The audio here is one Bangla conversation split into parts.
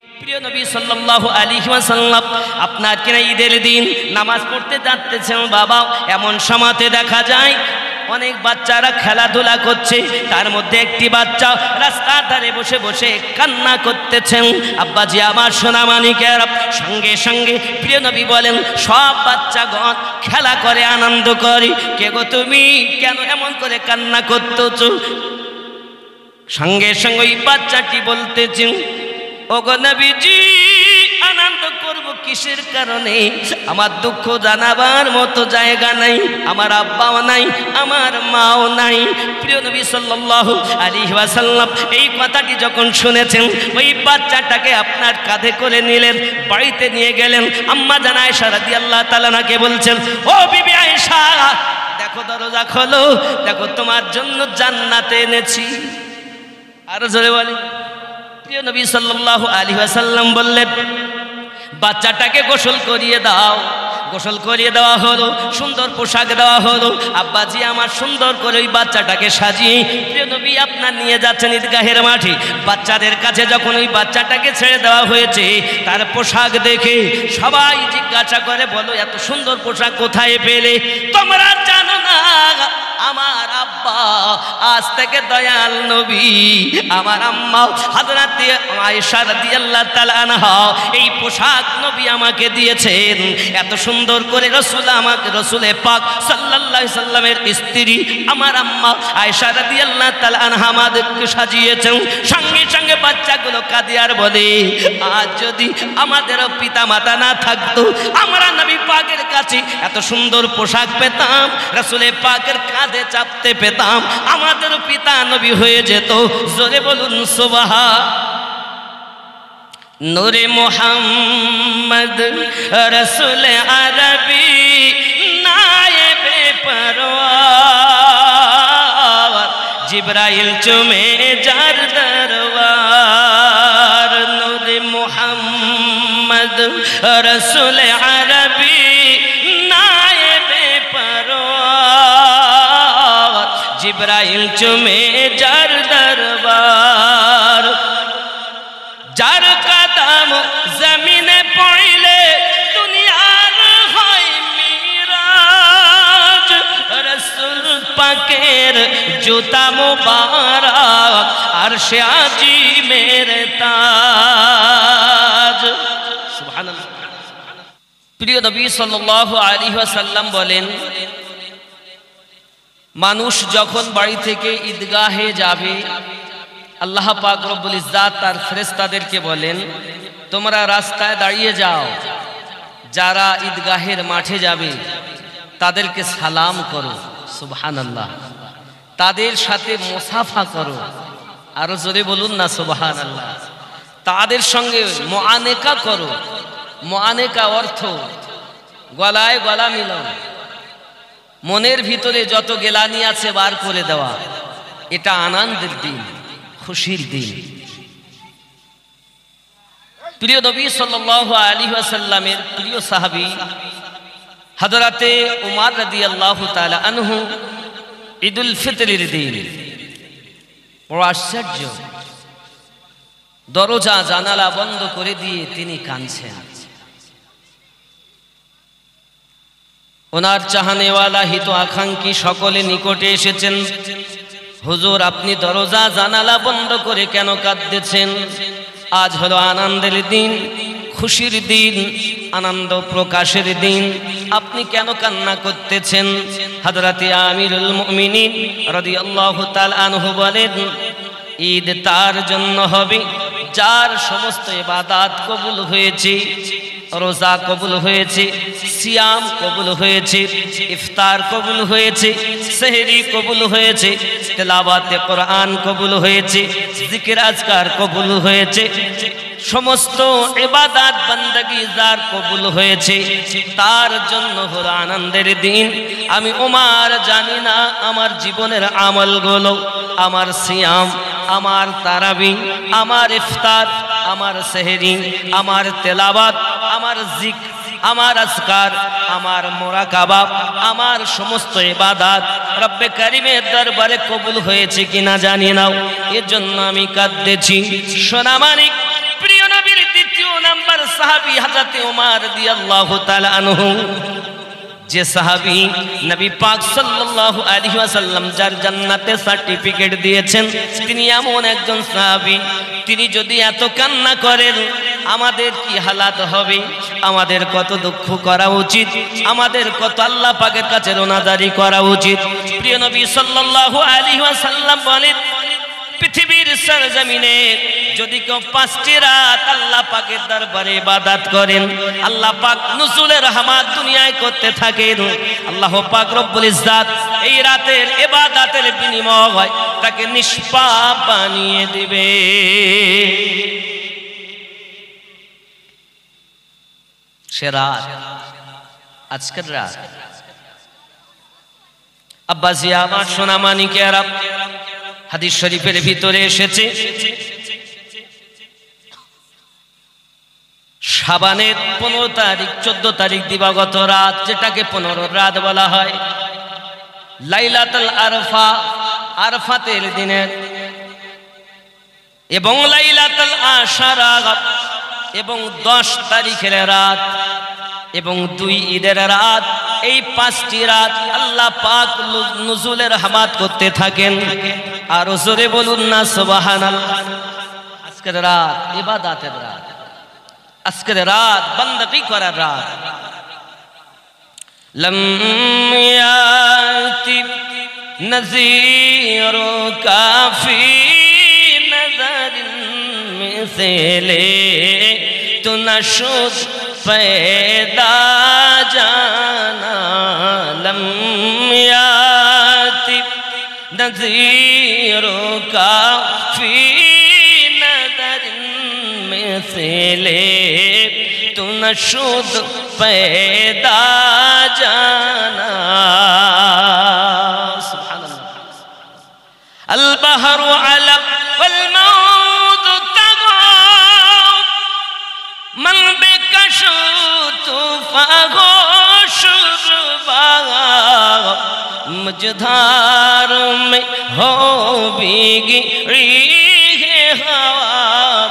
প্রিয় নবী সাল্লাল্লাহু আলাইহি ওয়াসাল্লাম আপনার কিনা ঈদের দিন নামাজ পড়তে যাচ্ছেন বাবা, এমন সময়তে দেখা যায় অনেক বাচ্চারা খেলাধুলা করছে, তার মধ্যে একটি বাচ্চা রাস্তার ধারে বসে বসে কান্না করতেছেন। আব্বাজি আমার সোনা মানিকের সঙ্গে সঙ্গে প্রিয় নবী বলেন, সব বাচ্চাগণ খেলা করে আনন্দ করে, কে গো তুমি কেন এমন করে কান্না করতেছো? সঙ্গে সঙ্গে ওই বাচ্চাটি বলতেছেন, ওগো নবীজি আনন্দ করব কিসের কারণে? আমার দুঃখ জানাবার মতো জায়গা নাই, আমার আব্বাও নাই, আমার মাও নাই। প্রিয় নবী সাল্লাল্লাহু আলাইহি ওয়াসাল্লাম এই কথাটি যখন শুনেছেন, ওই বাচ্চাটাকে আপনার কাঁধে করে নিলেন, বাড়িতে নিয়ে গেলেন। আম্মা জান আয়েশা রাদিয়াল্লাহু তাআলা নাকে বলছেন, ও বিবি আয়েশা দেখো দরজা খোলো, দেখো তোমার জন্য জান্নাতে এনেছি। আরো জোরে বলেন। প্রিয় নবী সাল্লাল্লাহু আলাইহি ওয়াসাল্লাম বললেন, বাচ্চাটাকে গোসল করিয়ে দাও। গোসল করিয়ে দেওয়া হলো, সুন্দর পোশাক দেওয়া হলো। আব্বাজি আমার সুন্দর করে ওই বাচ্চাটাকে সাজিয়ে প্রিয় নবী আপনার নিয়ে যাচ্ছেন ঈদগাহের মাঠে। বাচ্চাদের কাছে যখন ওই বাচ্চাটাকে ছেড়ে দেওয়া হয়েছে, তার পোশাক দেখে সবাই জিজ্ঞাসা করে, বলো এত সুন্দর পোশাক কোথায় পেলে? তোমরা জানো না আমার আব্বা আজ থেকে দয়াল নবী, আমার আম্মা হযরত আয়েশা রাদিয়াল্লাহু তাআলা আনহা এই পোশাক নবী আমাকে দিয়েছেন। এত সুন্দর করে রাসূল আমাকে, রাসূলে পাক সাল্লাল্লাহু আলাইহি সাল্লামের স্ত্রী আমার আম্মা আয়েশা রাদিয়াল্লাহু তাআলা আনহা আমাদেরকে সাজিয়েছেন। সঙ্গে সঙ্গে বাচ্চাগুলো কাঁদে আর বলে, আজ যদি আমাদেরও পিতা মাতা না থাকতো, আমরা নবী পাকের কাছে এত সুন্দর পোশাক পেতাম, রাসূলে পাকের কাঁধে চাপতে পেতাম, আমাদের পিতা নবী হয়ে যেত। জোরে বলুন সুবহান। নূরে মুহাম্মদ রাসূল আরবি নায়েবে পরওয়ার, জিবরাইল চুমে যার দরবার। নূরে মুহাম্মদ রাসূল আরবি নায়েবে পরওয়ার, জিবরাইল চুমে যার দরবার। যার কদম জমিনে পড়লে দুনিয়ার হয় মিরাজ, রাসূল পাকের জুতা মুবারক আরশে আজিমের তাজ। সুবহানাল্লাহ। প্রিয় নবী সাল্লাল্লাহু আলাইহি ওয়াসাল্লাম বলেন, মানুষ যখন বাড়ি থেকে ঈদগাহে যাবে, আল্লাহ পাক রব্বুল ইজ্জাত তার ফেরেশতাদেরকে বলেন, তোমরা রাস্তায় দাঁড়িয়ে যাও, যারা ঈদগাহের মাঠে যাবে তাদেরকে সালাম করো। সুবহানাল্লাহ। তাদের সাথে মুসাফা করো। আরো জোরে বলুন না সুবহানাল্লাহ। তাদের সঙ্গে মুআনেকা করো। মুআনেকা অর্থ গলায় গলা মিলাও, মনের ভিতরে যত গেলানি আছে বার করে দেওয়া। এটা আনন্দের দিন, খুশির দিন। প্রিয় নবী সাল্লাল্লাহু আলাইহি ওয়াসাল্লামের প্রিয় সাহাবী হযরতে উমর রাদিয়াল্লাহু তাআলা আনহু ঈদুল ফিতরের দিন বড় আশ্চর্য, দরজা জানালা বন্ধ করে দিয়ে তিনি কাঁদছেন। ওনার চাহনেওয়ালা হিত আকাঙ্ক্ষী সকলে নিকটে এসেছেন, হুজুর আপনি দরজা জানালা বন্ধ করে কেন কাঁদতেছেন? আজ হলো আনন্দের দিন, খুশির দিন, আনন্দ প্রকাশের দিন, আপনি কেন কান্না করতেছেন? হযরতে আমিরুল মুমিনিন রাদিয়াল্লাহু তাআলা আনহু বলেন, ঈদ তার জন্য হবে যার সমস্ত ইবাদত কবুল হয়েছে, রোজা কবুল হয়েছে, সিয়াম কবুল হয়েছে, ইফতার কবুল হয়েছে, সেহরি কবুল হয়েছে, তেলাওয়াতে কোরআন কবুল হয়েছে, জিকির আজকার কবুল হয়েছে, সমস্ত ইবাদত বান্দাগি যার কবুল হয়েছে তার জন্য হলো আনন্দের দিন। আমি ওমর জানি না আমার জীবনের আমলগুলো, আমার সিয়াম, আমার তারাবি, আমার ইফতার, আমার সেহরি, আমার তেলাওয়াত, আমার জিকির, আমার আজকার, আমার মুরাকাবা, আমার সমস্ত ইবাদত রব্বে কারীমের দরবারে কবুল হয়েছে কিনা জানি না, এর জন্য আমি কাঁদতেছি। সোনা মানিক প্রিয় নবীর নাম্বার সাহাবী হযরত ওমর রাদিয়াল্লাহু তাআলা আনহু, যে সাহাবী নবী পাক সাল্লাল্লাহু আলাইহি ওয়াসাল্লাম যার জান্নাতে সার্টিফিকেট দিয়েছেন, তিনি এমন একজন সাহাবী, তিনি যদি এত কান্না করেন আমাদের কি হালাত হবে, আমাদের কত দুঃখ করা উচিত, আমাদের কত আল্লাহ পাকের কাছে রোনাজারি করা উচিত। প্রিয় নবী সাল্লাল্লাহু আলাইহি ওয়াসাল্লাম বলেন, পৃথিবীর সরজমিনে যদি কেউ 5টি রাত আল্লাহ পাকের দরবারে ইবাদত করেন, আল্লাহ পাক নুজুলের রহমত দুনিয়ায় করতে থাকেন, আল্লাহ পাক রব্বুল ইজ্জত এই রাতের ইবাদতের বিনিময় তাকে নিষ্পাপ বানিয়ে দিবে। সে রাত আজকের রাত। আব্বাসি আমার সোনা মানিকেরা, হাদিস শরীফের ভিতরে এসেছে শাবানের 15 তারিখ 14 তারিখ দিবাগত রাত, যেটাকে 15 রাত বলা হয়, লাইলাতুল আরফা, আরফাতের দিনের, এবং লাইলাতুল আশারা এবং 10 তারিখের রাত এবং 2 ঈদের রাত, এই 5টি রাত আল্লাহ পাক নুজুলের রহমত করতে থাকেন। আর জোরে বলুন না সুবহানাল্লাহ। আজকের রাত ইবাদতের রাত, আজকের রাত বندگی করার রাত। লম ইয়াতি নযীরু কাফি নজরিন মিসলে তু নশুদ पैदा जाना, लम याति नज़ीरो काफ़ी नदरिन में से ले तू नशुद पैदा जाना। सुब्हानल्लाह। अल बहरु अलम वल मौज तगा मन बेकशो मुझधार में हो भीगी रीह हवा,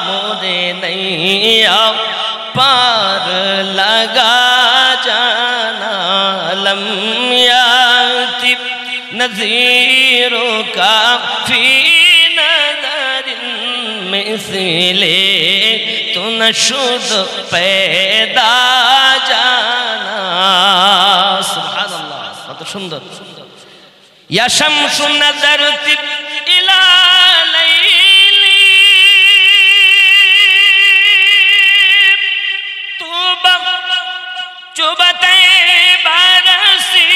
मुझे नैया पार लगा जाना, लम याति नज़ीरो काफ़ी नज़रिन मिसले तू नशुद पैदा जाना। सुब्हानअल्लाह, কত সুন্দর। या शम्सु नज़रती इला लैली तूबा चुबते बरसी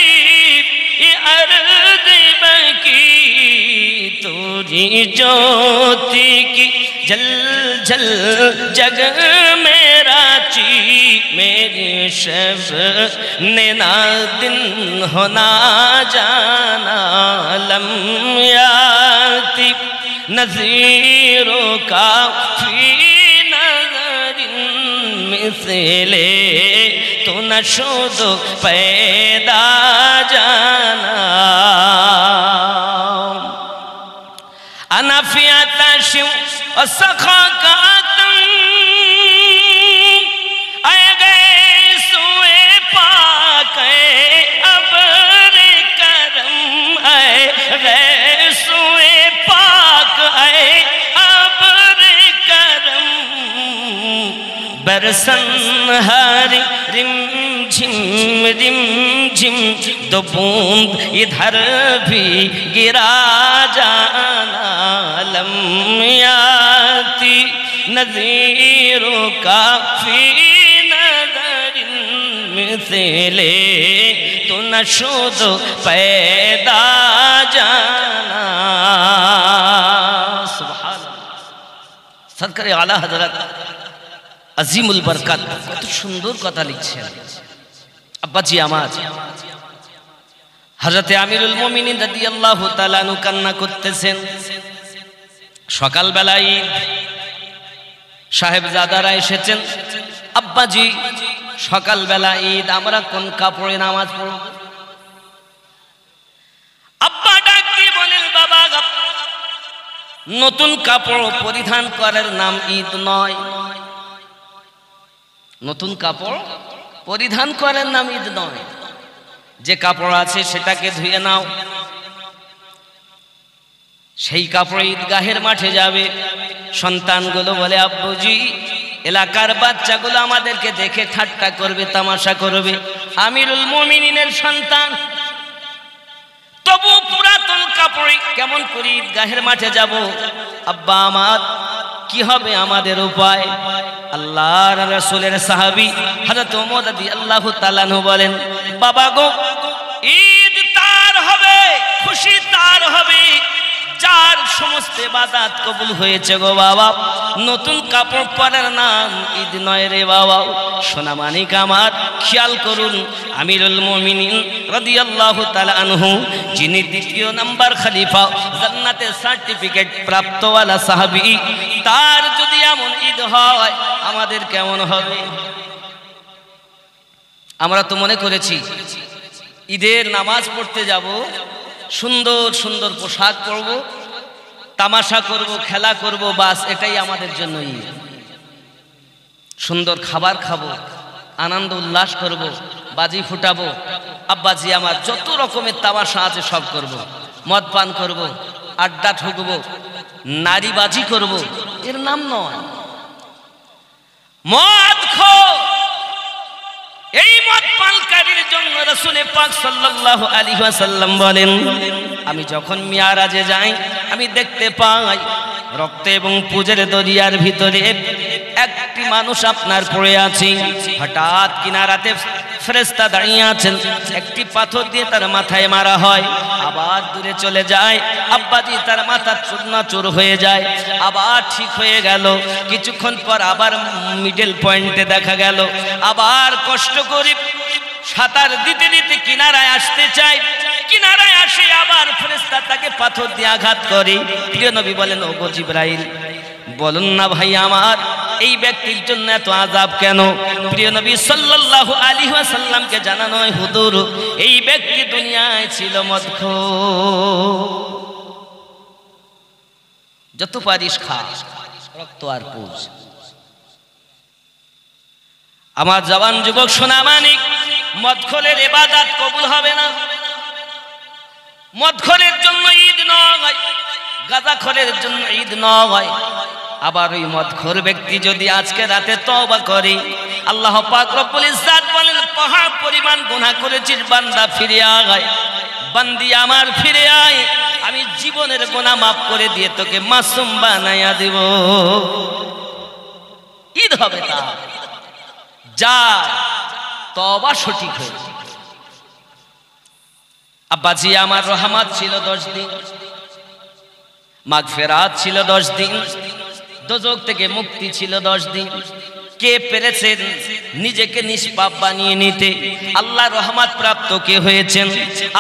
अर्ज़ बकी, तुझी ज्योति की जल जल जग मेरा ची, मेरी शब ने ना दिन होना जाना, लम याति नज़ीरो काफ़ी नज़रिन मिसले तू नशुद पैदा जाना। अनफियता शिव और सखा का बरसन हरी रिम झिम दो बूंद इधर भी गिरा जाना, लम याति नज़ीरो काफ़ी नज़रिन मिसले तू नशुद पैदा जाना। सुब्हानअल्लाह। सरकार आला हज़रत আজিমুল বরকত কত সুন্দর কথা লিখছেন। আব্বাজি আমার হযরতে আমিরুল মুমিনিন রাদিয়াল্লাহু তাআলা আনহু কান্না করতেছেন। সকালবেলায় সাহেবজাদারা এসেছেন, আব্বাজি সকালবেলা ঈদ, আমরা কোন কাপড়ে নামাজ পড়ব? আব্বা ডাক দিয়ে বলেন, বাবা নতুন কাপড় পরিধান করার নাম ঈদ নয়, নতুন কাপড় পরিধান করেন নাম ঈদ নয়। যে কাপড় আছে সেটাকে ধুয়ে নাও, সেই কাপড়ে ঈদগাহের মাঠে যাবে। সন্তানগুলো বলে আব্বুজি এলাকার বাচ্চাগুলো আমাদেরকে দেখে ঠাট্টা করবে, তামাশা করবে। আমিরুল মুমিনিনের সন্তান, তবু পুরাতন কাপড়ে কেমন করে ঈদগাহের মাঠে যাব? আব্বা আমার কি হবে আমাদের উপায়? আল্লাহর রাসূলের সাহাবী হযরত ওমর রাদিয়াল্লাহু তাআলা আনহু বলেন, বাবা গো, ঈদ তার হবে, খুশি তার হবে যার সমস্ত ইবাদত কবুল হয়েছে গো বাবা। নতুন কাপড় পরার নাম ঈদ নয় রে বাবা। সোনা মানিক আমার, খেয়াল করুন, আমিরুল মুমিনিন রাদিয়াল্লাহু তাআলা আনহু, যিনি দ্বিতীয় নাম্বার খলিফা, জান্নাতের সার্টিফিকেট প্রাপ্তওয়ালা সাহাবী, তার যদি এমন ঈদ হয় আমাদের কেমন হবে? আমরা তো মনে করেছি ঈদের নামাজ পড়তে যাব, সুন্দর সুন্দর পোশাক পরব, তামাশা করব, খেলা করব, বাস এটাই আমাদের জন্য ঈদ। সুন্দর খাবার খাবো, আনন্দ উল্লাস করব, বাজি ফুটাবো, আব্বাজি আমার যত রকমের তামাশা আছে সব করব, মদ পান করব, আড্ডা ঠুকব, নারীবাজি করব, এর নাম নয়। মদ খো, এই মদ পানকারীর জন্য রাসূল পাক সাল্লাল্লাহু আলাইহি ওয়াসাল্লাম বলেন, আমি যখন মিয়ারাজে যাই আমি দেখতে পাই রক্ত এবং পুজের দরিয়ার ভিতরে একটি মানুষ আপনার পড়ে আছে। হঠাৎ কিনারাতে ফেরেশতা দাঁড়িয়ে আছেন, একটি পাথর দিয়ে তার মাথায় মারা হয়, আবার দূরে চলে যায়। আব্বাজি তার মাথা চূর্ণাচূর হয়ে যায়, আবার ঠিক হয়ে গেল। কিছুক্ষণ পর আবার মিডল পয়েন্টে দেখা গেল, আবার কষ্ট করে সাঁতার দিতে দিতে কিনারায় আসতে চায়। কিনারায় আসে, আবার ফেরেশতা তাকে পাথর দিয়ে আঘাত করে। প্রিয় নবী বলেন, ওগো জিবরাইল, বলুন না ভাই আমার এই ব্যক্তির জন্য এত আযাব কেন? প্রিয় নবী সাল্লাল্লাহু আলাইহি ওয়াসাল্লামকে জানানো হয়, হুজুর এই ব্যক্তি দুনিয়ায় ছিল মদখোর। যত পারিস খা, রক্ত আর পুজ। আমার জওয়ান যুবক সোনা মানিক, মদখোরের ইবাদত কবুল হবে না। মদখোরের জন্য ঈদ নয়, গাঁজাখোরের জন্য ঈদ নয়। আবার ওই মদখোর ব্যক্তি যদি আজকে রাতে তওবা করে, আল্লাহ পাক রব্বুল ইজ্জাত বলেন, পাহাড় পরিমাণ গুনাহ করেছিস বান্দা, ফিরে আয়, বান্দি আমার ফিরে আয়, আমি জীবনের গুনাহ মাফ করে দিয়ে তোকে মাসুম বানাইয়া দেব। ঈদ হবে তা যা তওবা সঠিক হয়েছে। আব্বাজি আমার রহমত ছিল 10 দিন, মাগফিরাত ছিল 10 দিন, দোজখ থেকে মুক্তি ছিল 10 দিন। কে পেরেছেন নিজেকে নিষ্পাপ বানিয়ে নিতে? আল্লাহ রহমত প্রাপ্ত কে হয়েছেন?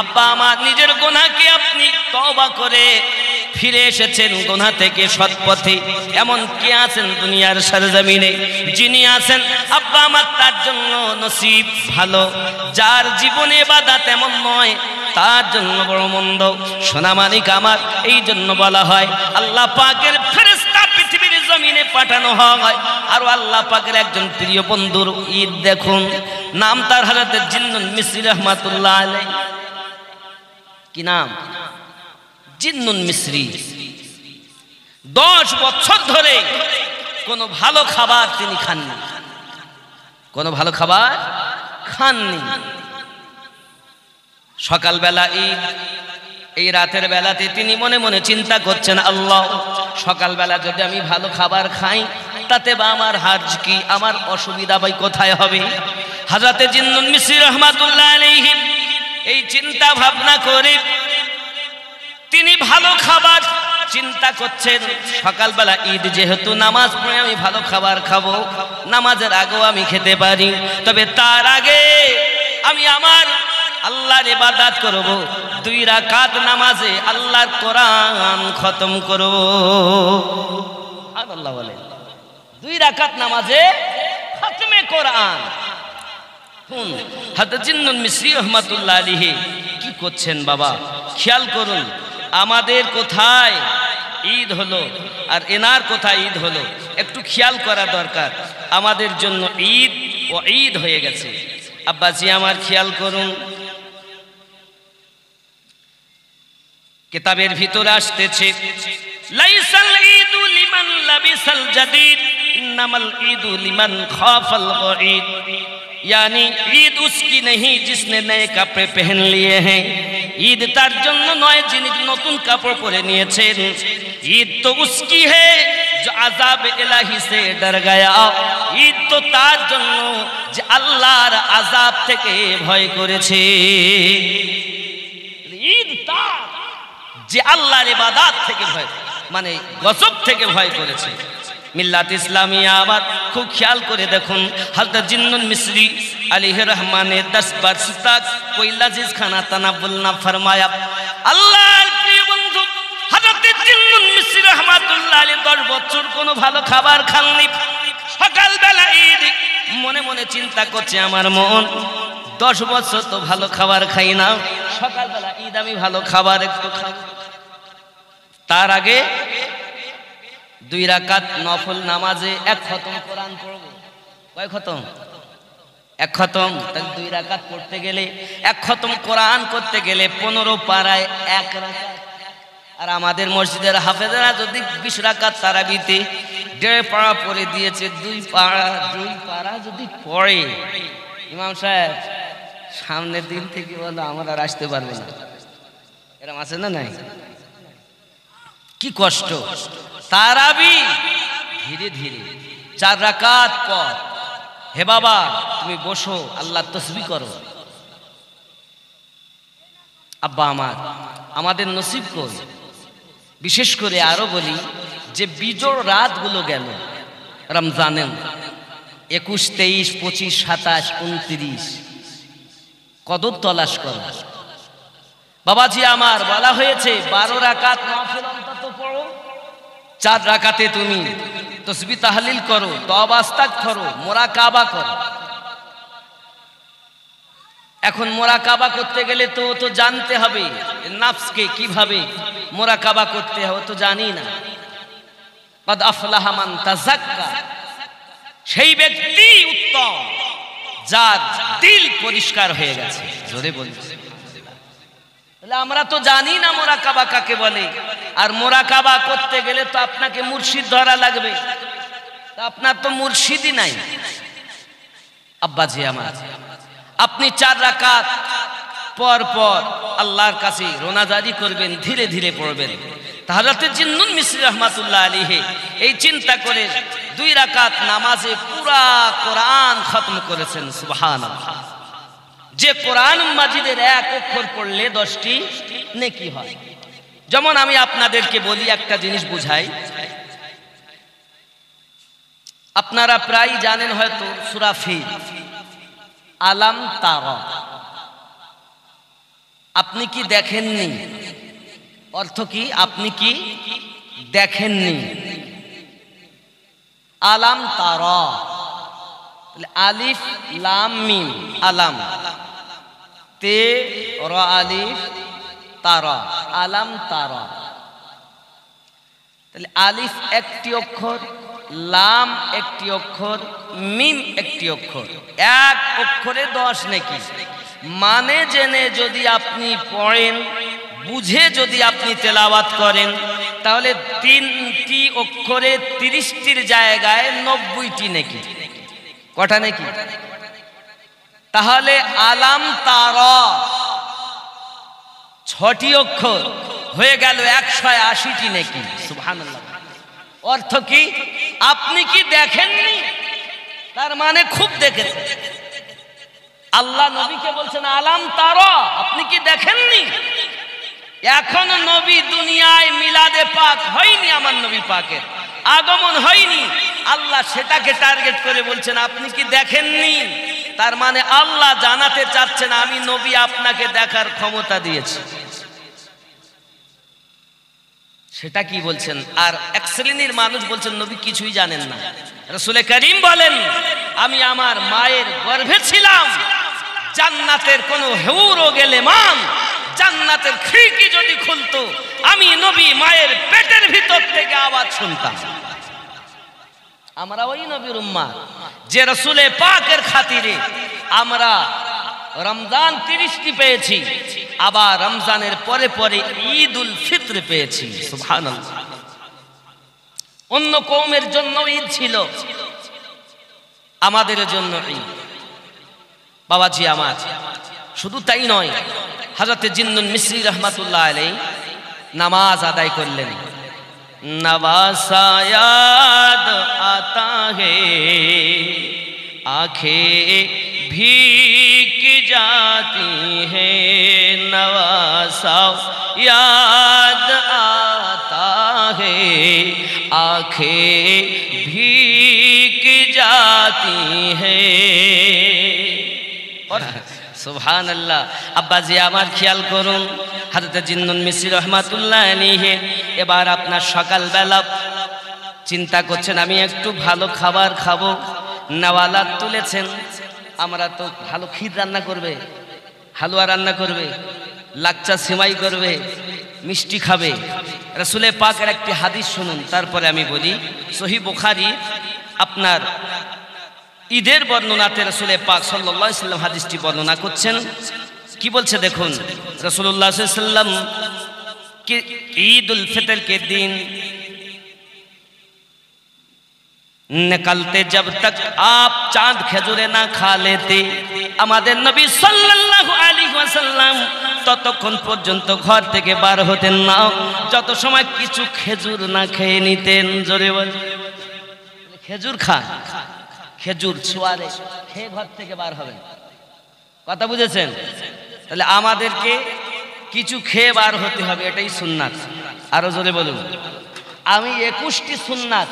আব্বা আমার নিজের গুনাহকে আপনি তওবা করে ফিরে এসেছেন গুনাহ থেকে সৎ পথে। এমন কে আছেন দুনিয়ার সরজমিনে? যিনি আছেন আব্বা আমার তার জন্য নসিব ভালো, যার জীবনে ইবাদত এমন নয় তার জন্য বড় মন্দ। সোনা মানিক আমার, এই জন্য বলা হয় আল্লাহ পাকের ফেরেশতা পৃথিবীর জমিনে পাঠানো হয়। আর আল্লাহ পাকের একজন প্রিয় বন্ধুর ঈদ দেখুন, নাম তার হযরত জিন্নুন মিসরি রাহমাতুল্লাহ আলাইহি। কি নাম? জিন্নুন মিসরি। 10 বছর ধরে কোনো ভালো খাবার তিনি খাননি, কোনো ভালো খাবার খাননি। সকালবেলা ঈদ, এই রাতের বেলাতে তিনি মনে মনে চিন্তা করছেন, আল্লাহ সকালবেলা যদি আমি ভালো খাবার খাই তাতে বা আমার হার্জ কি, আমার অসুবিধা ভাই কোথায় হবে? হযরতে জিন্নুন মিসরি রাহমাতুল্লাহ আলাইহি এই চিন্তা ভাবনা করে তিনি ভালো খাবার চিন্তা করছেন। সকালবেলা ঈদ যেহেতু, নামাজ পড়ে আমি ভালো খাবার খাবো, নামাজের আগেও আমি খেতে পারি, তবে তার আগে আমি আমার আল্লাহর ইবাদত করব। 2 রাকাত নামাজে আল্লাহর কোরআন খতম করব। সুবহানাল্লাহ বলেন, 2 রাকাত নামাজে খতমে কোরআন। হযরত জিন্নুন মিসরি রাহমাতুল্লাহ আলাইহি কি করছেন বাবা? খেয়াল করুন, আমাদের কোথায় ঈদ হলো আর এনার কোথায় ঈদ হলো, একটু খেয়াল করা দরকার। আমাদের জন্য ঈদ ও ঈদ হয়ে গেছে। আব্বাজি আমার খেয়াল করুন, কিতাবের ভিতরে আসতেছে লাইসাল ঈদু লিমান লাবিসাল জাদিদ ইন্নামাল ঈদু লিমান খাফাল গঈদ। यानी ईद उसकी नहीं जिसने नए कपड़े पहन लिए हैं। ईद तार जन्नो नए जिन्हें नतून कपड़ परे नियेछेन। ईद तो उसकी है जो अजाब इलाही से डर गया। ईद तो तार जन्नो जो अल्लाहर अजाब थेके भय करेछे। ईद तार जे अल्लाहर इबादत थेके भय माने गजब थेके भय करेछे। मिल्लात इस्लामिया आबाद खूब ख्याल करे देखुन हज़रत जिन्नुल मिस्री अलैहि रहमाने 10 वर्ष तक कोई लजीज खाना तनावुल ना फरमाया। अल्लाहर प्रिय बंधु हज़रत जिन्नुल मिस्री रहमातुल्लाह अलैहि 10 বছর কোনো ভালো খাবার খাননি। সকাল বেলা ঈদ মনে মনে চিন্তা করছে আমার মন 10 বছর তো ভালো খাবার খাই না, সকাল বেলা ঈদ আমি ভালো খাবার একটু খাবো। তার আগে 2 রাকাত নফল নামাজে 1 খতম কোরআন পড়ব। কয় খতম? 1 খতম। তাহলে 2 রাকাত পড়তে গেলে 1 খতম কোরআন করতে গেলে 15 পারায় 1 রাকাত। আর আমাদের মসজিদের হাফেজরা যদি 20 রাকাত তারাবিতে 1.5 পারা পড়ে দিয়েছে, 2 পারা যদি পড়ে ইমাম সাহেব সামনের দিন থেকে বলো আমরা আর আসতে পারবে না। এরকম আছে না নাই? কি কষ্ট। তারাবি ধীরে ধীরে 4 রাকাত পর হে বাবা তুমি বসো আল্লাহ তসবিহ করো। আব্বা আমার আমাদের নসিব কর। বিশেষ করে আরো বলি যে বিজোড় রাতগুলো গেল রমজানের 21, 23, 25, 27, 29 কদর তলাশ করো। বাবাজি আমার বলা হয়েছে 12 রাকাত নফল অন্তত পড়ো। 4 রাকাতে তুমি তসবিহ তাহলিল করো, তওবা ইস্তিগফার করো, মুরাকাবা করো। এখন মুরাকাবা করতে গেলে তো জানতে হবে নফসকে কিভাবে মুরাকাবা করতে হবে, তো জানি না। কদ আফলাহা মান তাযাক্কা, সেই ব্যক্তি উত্তম যার দিল পরিষ্কার হয়ে গেছে। জোরে বলুন। তাহলে আমরা তো জানি না মুরাকাবা কাকে বলে। আর মুরাকাবা করতে গেলে তো আপনাকে মুর্শিদ ধরা লাগবে, তা আপনার তো মুর্শিদই নাই। আব্বাজি আমার আপনি 4 রাকাত পর পর আল্লাহর কাছে রোনাজারি করবেন, ধীরে ধীরে পড়বেন। হযরত জিন্নুল মিসরি রাহমাতুল্লাহ আলাইহি এই চিন্তা করে 2 রাকাত নামাজে পুরা কোরআন খতম করেছেন। সুবহানাল্লাহ। যে কোরআন মাজিদের 1 অক্ষর পড়লে 10টি নেকি হয়। যেমন আমি আপনাদেরকে বলি একটা জিনিস বুঝাই। আপনারা প্রায় জানেন হয়তো সূরা ফিল আলাম তারা, আপনি কি দেখেননি? অর্থ কি? আপনি কি দেখেননি? আলাম তারা আলিফ লাম মিম আলাম তে র আলিফ তারা আলাম তারা। তাহলে আলিফ একটি অক্ষর, লাম একটি অক্ষর, মিম একটি অক্ষর, 1 অক্ষরে 10 নেকি। মানে জেনে যদি আপনি পড়েন, বুঝে যদি আপনি তেলাওয়াত করেন, তাহলে 3টি অক্ষরে 30টির জায়গায় 90টি নেকি। কটা নেকি? তাহলে আলাম তারা 6টি অক্ষর হয়ে গেল 180টি নেকি। সুবহানাল্লাহ। অর্থ কি? আপনি কি দেখেননি? তার মানে খুব দেখেছেন। আল্লাহ নবীকে বলছেন আলাম তারা, আপনি কি দেখেননি? এখনো নবী দুনিয়ায় মিলাদে পাক হয়নি, আমার নবী পাকের আগমন হয়নি। আল্লাহ সেটাকে টার্গেট করে বলছেন আপনি কি দেখেননি? তার মানে আল্লাহ জানাতে চাচ্ছেন আমি নবী আপনাকে দেখার ক্ষমতা দিয়েছি। সেটা কি বলছেন? আর এক শ্রেণীর মানুষ বলছেন নবী কিছুই জানেন না। রাসূল করিম বলেন আমি আমার মায়ের গর্ভে ছিলাম, জান্নাতের কোন হুরও গেলে মান জান্নাতের খিড়কি যদি খুলতো আমি নবী মায়ের পেটের ভিতর থেকে আওয়াজ শুনতাম। আমরা ওই নবীর উম্মাত। যে রাসূলে পাকের খাতিরে আমরা রমজান 30টি পেয়েছি, আবার রমজানের পরে পরে ঈদুল ফিত্র পেয়েছি। সুবহানাল্লাহ। অন্য কওমের জন্য ঈদ ছিল, আমাদের জন্য ঈদ। বাবাজি আমার, শুধু তাই নয়, হযরতে জিন্নুন মিসরি রহমাতুল্লাহ আলাইহি নামাজ আদায় করলেন। নওয়াসা याद आता है आंखें भीग जाती है, नवासा याद आता है आंखें भीग जाती है। সুবহান আল্লাহ। আব্বাজি আমার খেয়াল করুন, হযরত জিন্নুন মিসরি রহমাতুল্লাহ আলাইহি এবার আপনার সকালবেলা চিন্তা করছেন আমি একটু ভালো খাবার খাবো, নেওয়ালাত তুলেছেন। আমরা তো ভালো ক্ষীর রান্না করবে, হালুয়া রান্না করবে, লাচ্চা সেমাই করবে, মিষ্টি খাবে। রাসূলে পাকের একটি হাদিস শুনুন, তারপরে আমি বলি। সহিহ বুখারী আপনার ঈদের বর্ণনাতে রাসূলে পাক সাল্লাল্লাহু আলাইহি ওয়াসাল্লাম হাদিসটি বর্ণনা করছেন। কি বলছে দেখুন, রাসূলুল্লাহ সাল্লাল্লাহু আলাইহি ওয়াসাল্লাম कि ईद उल फितर के दिन निकलते जब तक आप चांद खजूरे ना खा लेते, আমাদের নবী সাল্লাল্লাহু আলাইহি ওয়াসাল্লাম ততক্ষণ পর্যন্ত ঘর থেকে বার হতেন না যত সময় কিছু খেজুর না খেয়ে নিতেন। জোরে বল, খেজুর খান, খেজুর ছোয়ারে খেয়ে ঘর থেকে বার হবেন। কথা বুঝেছেন? তাহলে আমাদেরকে কিছু খেয়ে বার হতে হবে, এটাই সুন্নাত। আরো জোরে বলুন। আমি 21টি সুন্নাত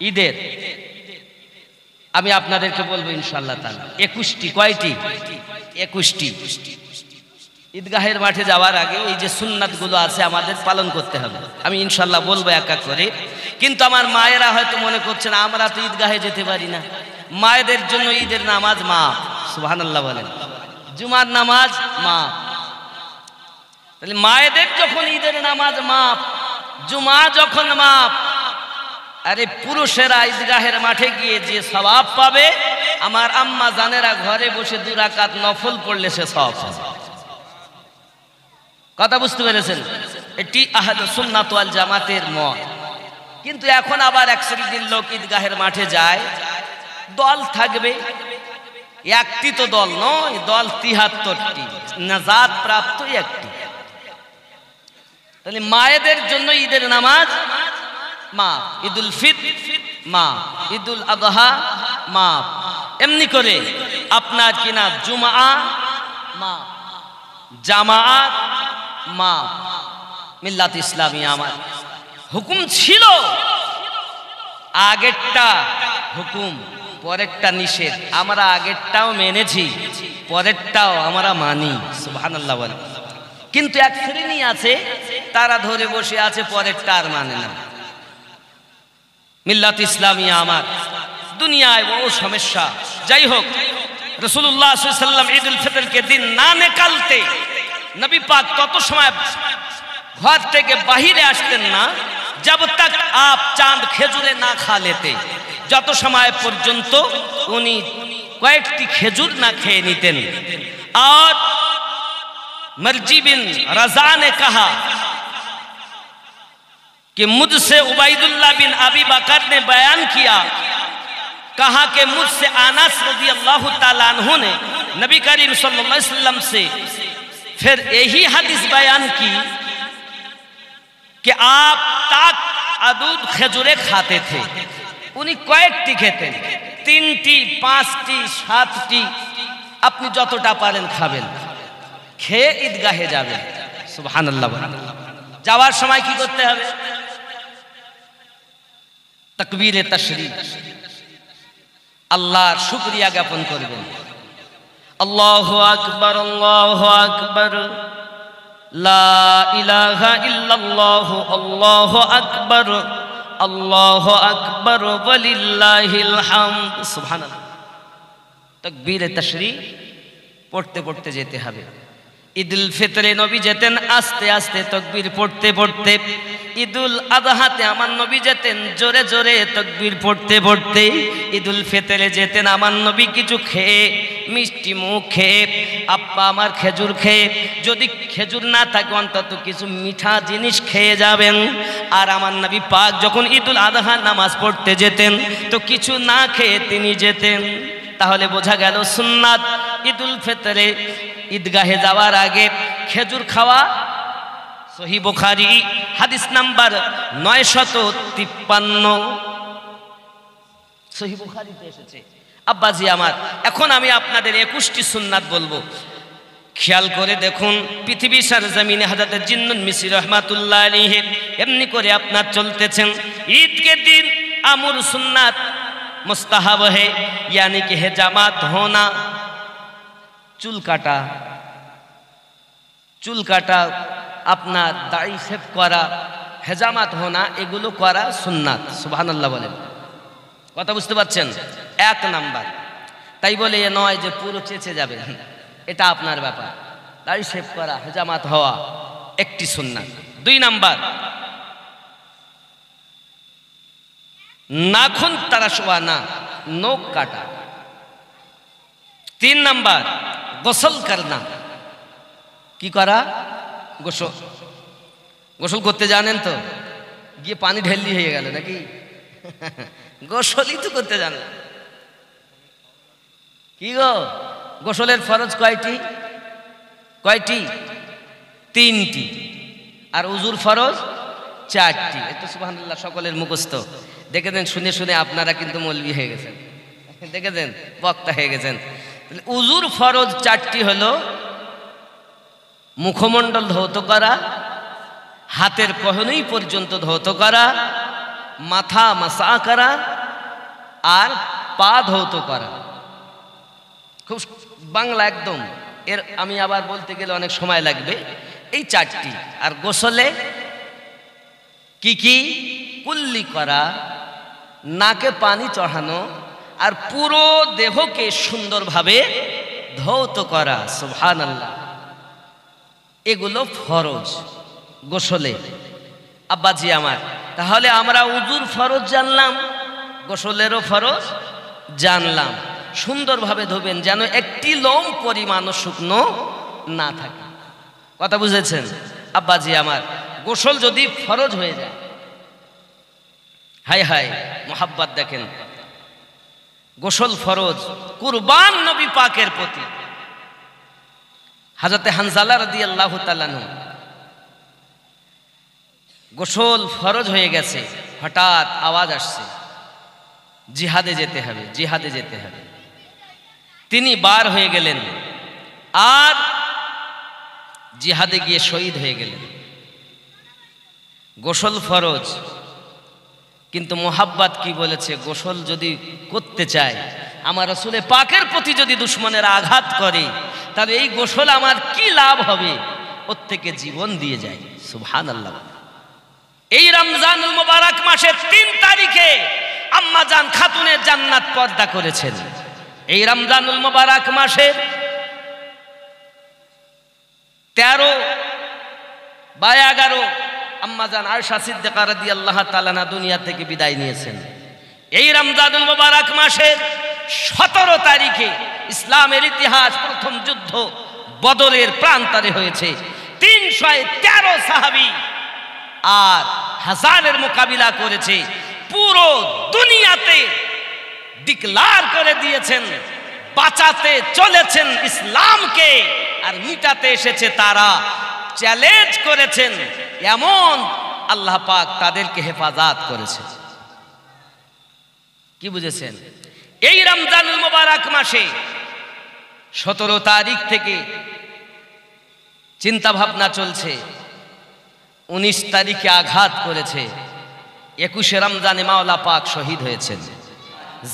ঈদের আমি আপনাদেরকে বলবো ইনশাআল্লাহ তাআলা। 21টি, কয়টি? 21টি। ঈদগাহের মাঠে যাওয়ার আগে এই যে সুন্নাতগুলো আছে আমাদের পালন করতে হবে। আমি ইনশাআল্লাহ বলবো এক এক করে। কিন্তু আমার মায়েরা হয়তো মনে করছেন আমরা তো ঈদগাহে যেতে পারি না, মায়েদের জন্য ঈদের নামাজ মাফ। সুবহানাল্লাহ বলেন। জুমার নামাজ মাফ। তাহলে মায়েদের যখন ঈদের নামাজ মাফ, জুমা যখন মাফ, আরে পুরুষেরা ঈদগাহের মাঠে গিয়ে যে সওয়াব পাবে, আমার আম্মা জানেরা ঘরে বসে 2 রাকাত নফল পড়লে সে সওয়াব পাবে। কথা বুঝতে পেরেছেন? এটি আহলে সুন্নাত ওয়াল জামাতের মত। কিন্তু এখন আবার এক শ্রেণীর লোক ঈদগাহের মাঠে যায়, দল থাকবে, একটি তো দল নয়, দল 73টি, নাজাত প্রাপ্ত একটি। তাহলে মায়েদের জন্য ঈদের নামাজ মাফ, ঈদুল ফিতর মাফ, ঈদুল আযহা মাফ, এমনি করে আপনার কিনা জুমআ মাফ, জামাআত মাফ। মিল্লাত ইসলামিয়া আমার হুকুম ছিল, আগেরটা হুকুম পরেরটা নিষেধ। আমরা আগেরটাও মেনেছি, পরেরটাও আমরা মানি। সুবহানাল্লাহ বলে। কিন্তু এক শ্রেণী আছে তারা ধরে বসে আছে, পরেরটা আর মানে না। মিল্লাত ইসলামিয়া আমার দুনিয়ায় বড় সমস্যা। যাই হোক, রাসূলুল্লাহ সাল্লাল্লাহু আলাইহি ওয়াসাল্লাম ঈদুল ফিতর के दिन না নিকালতে, নবী পাক তত সময় ঘর থেকে বাহিরে আসতেন না जब तक आप चांद খেজুরে না খা লেতে, যত সময় পর্যন্ত উনি কয়েকটি খেজুর না খেয়ে নিতেন। আর मर्जी बिन रजा ने कहा कि मुझसे उबैदुल्लाह बिन अबी बकर ने बयान किया, कहा कि मुझसे अनस रज़ियल्लाहु ताला अन्हु ने नबी करीम सल्लल्लाहु अलैहि वसल्लम से फिर यही हदीस बयान की कि आप ताक अदूद खजूरे खाते थे। उन्हीं कয়েকটি খেতেন, 3টি, 5টি, 7টি, আপনি যতটা পারেন খাবেন, খেয়ে ঈদগাহে যাবেন। সুবহানাল্লাহ। যাওয়ার সময় কি করতে হবে? তাকবীরে তাশরীক, আল্লাহর শুকরিয়া জ্ঞাপন করবেন। আল্লাহু আকবার, আল্লাহু আকবার, লা ইলাহা ইল্লাল্লাহু, আল্লাহু আকবার, আল্লাহু আকবার, ওয়ালিল্লাহিল হামদ। সুবহানাল্লাহ। তাকবীরে তাশরীক পড়তে পড়তে যেতে হবে। ঈদুল ফিতরে নবী যেতেন আস্তে আস্তে তাকবীর পড়তে পড়তে। ঈদুল আযহাতে আমার নবী যেতেন জোরে জোরে তাকবীর পড়তে পড়তে, ঈদুল ফিতরে যেতেন আমার নবী কিছু খেয়ে, মিষ্টি মুখ খেয়ে, আব্বা আমার খেজুর খেয়ে, যদি খেজুর না থাকে অন্তত কিছু মিঠা জিনিস খেয়ে যাবেন। আর আমার নবী পাক যখন ঈদুল আযহা নামাজ পড়তে যেতেন তো কিছু না খেয়ে তিনি যেতেন। তাহলে বোঝা গেল সুন্নাত ঈদুল ফিতরে ঈদগাহে যাওয়ার আগে খেজুর খাওয়া। সহিহ বুখারী হাদিস নাম্বার 953, সহিহ বুখারীতে এসেছে। আব্বাজি আমার, এখন আমি আপনাদের 21টি সুন্নাত বলবো, খেয়াল করে দেখুন। পৃথিবী সরজমিনে হযরত জিন্নুল মিসরি রহমাতুল্লাহ আলাইহি এমনি করে আপনার চলতেছেন। ঈদ के दिन আমর সুন্নাত मुस्ताहब है, यानी कि हेजामात होना, চুল কাটা, আপনার দাড়ি শেভ করা, হেজামাত হোনা, এগুলো করা সুন্নাত। সুবহানাল্লাহ বলেন, কথা বুঝতে পারছেন? 1 নাম্বার। তাই বলে এ নয় যে পুরো চেঁচে যাবে, এটা আপনার ব্যাপার। দাড়ি শেভ করা, হেজামাত হওয়া একটি সুন্নাত। 2 নাম্বার, নাখুন তারাশোয়া না, নখ কাটা। 3 নাম্বার, গোসল করনা। কি করা? গোসল করতে জানেন তো? গিয়ে পানি ঢেললি হয়ে গেল নাকি? গোসলই তো করতে জানেন। কি গো, গোসলের ফরজ কয়টি? 3টি। আর উজুর ফরজ 4টি। এই তো সুবহানাল্লাহ, সকলের মুখস্থ। দেখেছেন, শুনে শুনে আপনারা কিন্তু মৌলবি হয়ে গেছেন, দেখেছেন, বক্তা হয়ে গেছেন। উজুর ফরজ 4টি হলো মুখমণ্ডল ধৌত করা, হাতের কহনুই পর্যন্ত ধৌত করা, মাথা মাসা করা, আর পা ধৌত করা। খুব বাংলা একদম, এর আমি আবার বলতে গেলে অনেক সময় লাগবে। এই 4টি। আর গোসলে কি কি? কুল্লি করা, নাকে পানি চড়ানো, আর পুরো দেহকে সুন্দরভাবে ধৌত করা। সুবহানাল্লাহ, এগুলো ফরজ গোসলে। আব্বাজি আমার, তাহলে আমরা উজুর ফরজ জানলাম, গোসলেরও ফরজ জানলাম। সুন্দরভাবে ধোবেন যেন একটি লোম পরিমাণও শুকনো না থাকে। কথা বুঝেছেন? আব্বাজি আমার, গোসল যদি ফরজ হয়ে যায়, হায় হায় মোহাব্বত দেখেন, গোসল ফরজ কুরবান নবী পাকের প্রতি। হযরতে হানজালা রাদিয়াল্লাহু তাআলা আনহু, গোসল ফরজ হয়ে গেছে, হঠাৎ আওয়াজ আসছে জিহাদে যেতে হবে, জিহাদে যেতে হবে। তিনি বার হয়ে গেলেন আর জিহাদে গিয়ে শহীদ হয়ে গেলেন। গোসল ফরজ, কিন্তু মোহাব্বত কি বলেছে? গোসল যদি করতে চায়, আমার রাসূলে পাকের প্রতি যদি দুশমনের আঘাত করে, তাহলে এই গোসল আমার কি লাভ হবে? ওর থেকে জীবন দিয়ে যায়। সুবহানাল্লাহ। এই রমজানুল মুবারক মাসের 3 তারিখে আম্মা জান খাতুনে জান্নাত পর্দা করেছেন। এই রমজানুল মুবারক মাসের 13 বা 11 আম্মা জান আয়েশা সিদ্দিকা রাদিয়াল্লাহু তাআলা আনহা দুনিয়া থেকে বিদায় নিয়েছেন। এই রমজানুল মুবারক মাসের 17 তারিখে ইসলামের ইতিহাস প্রথম যুদ্ধ বদরের প্রান্তরে হয়েছে। 313 সাহাবী আর হাজারের মোকাবিলা করেছে। পুরো দুনিয়াতে ডিক্লার করে দিয়েছেন, বাঁচাতে চলেছেন ইসলামকে, আর মিটাতে এসেছে তারা। চ্যালেঞ্জ করেছেন, এমন আল্লাহ পাক তাদেরকে হেফাজত করেছে। কি বুঝেছেন? এই রমজানুল মুবারক মাসে 17 তারিখ থেকে চিন্তা ভাবনা চলছে, 19 তারিখে আঘাত করেছে, 21 রমজানে মাওলা পাক শহীদ হয়েছেন।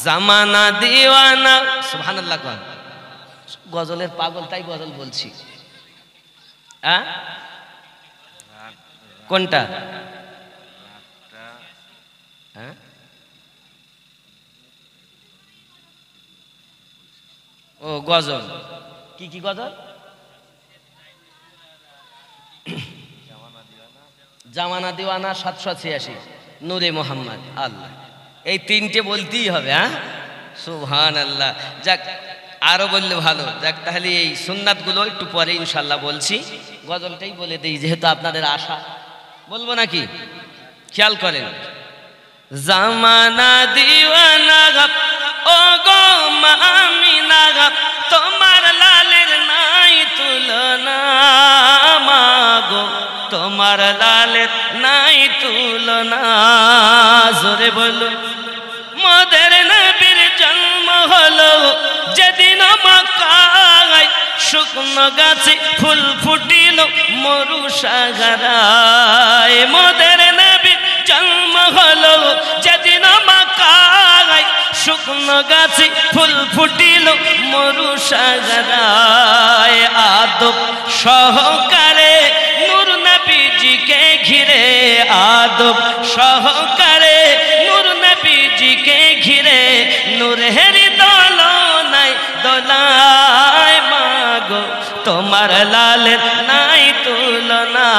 জামানা দিওয়ানা, সুবহানাল্লাহ। গজলের পাগল, তাই গজল বলছি। কোনটা? ও গজল। কি কি গজল? জামানা দিওয়ানা 786, নূরে মোহাম্মদ, আল্লাহ, এই তিনটে বলতেই হবে। হ্যাঁ, সুবহানাল্লাহ। যাক, আরও বললে ভালো। যাক, তাহলে এই সুন্নাতগুলো একটু পরে ইনশাল্লাহ বলছি। গজলটাই বলে দিই, যেহেতু আপনাদের আশা। বলবো নাকি? খেয়াল করেন। জামানা দিওয়ানা ও গো আমিনা, তোমার লালের নাই তুলনা, মাগো তোমার লালের নাই তুলনা। জোরে বলো। মোদের নবীর জন্ম হলো যেদিন মক্কায়, শুকনো গাছে ফুল ফুটিল মরু সাগরায়। মোদের নবীর জন্ম হলো যেদিন মক্কায়, শুকনো গাছে ফুল ফুটিল মরু সাগরায়। আদব সহকারে নূর নবীজিকে ঘিরে, আদব সহকারে নূর নবীজিকে ঘিরে, নূরের দোলনায় দোলায়, মাগো তোমার লালের নাই তুলনা।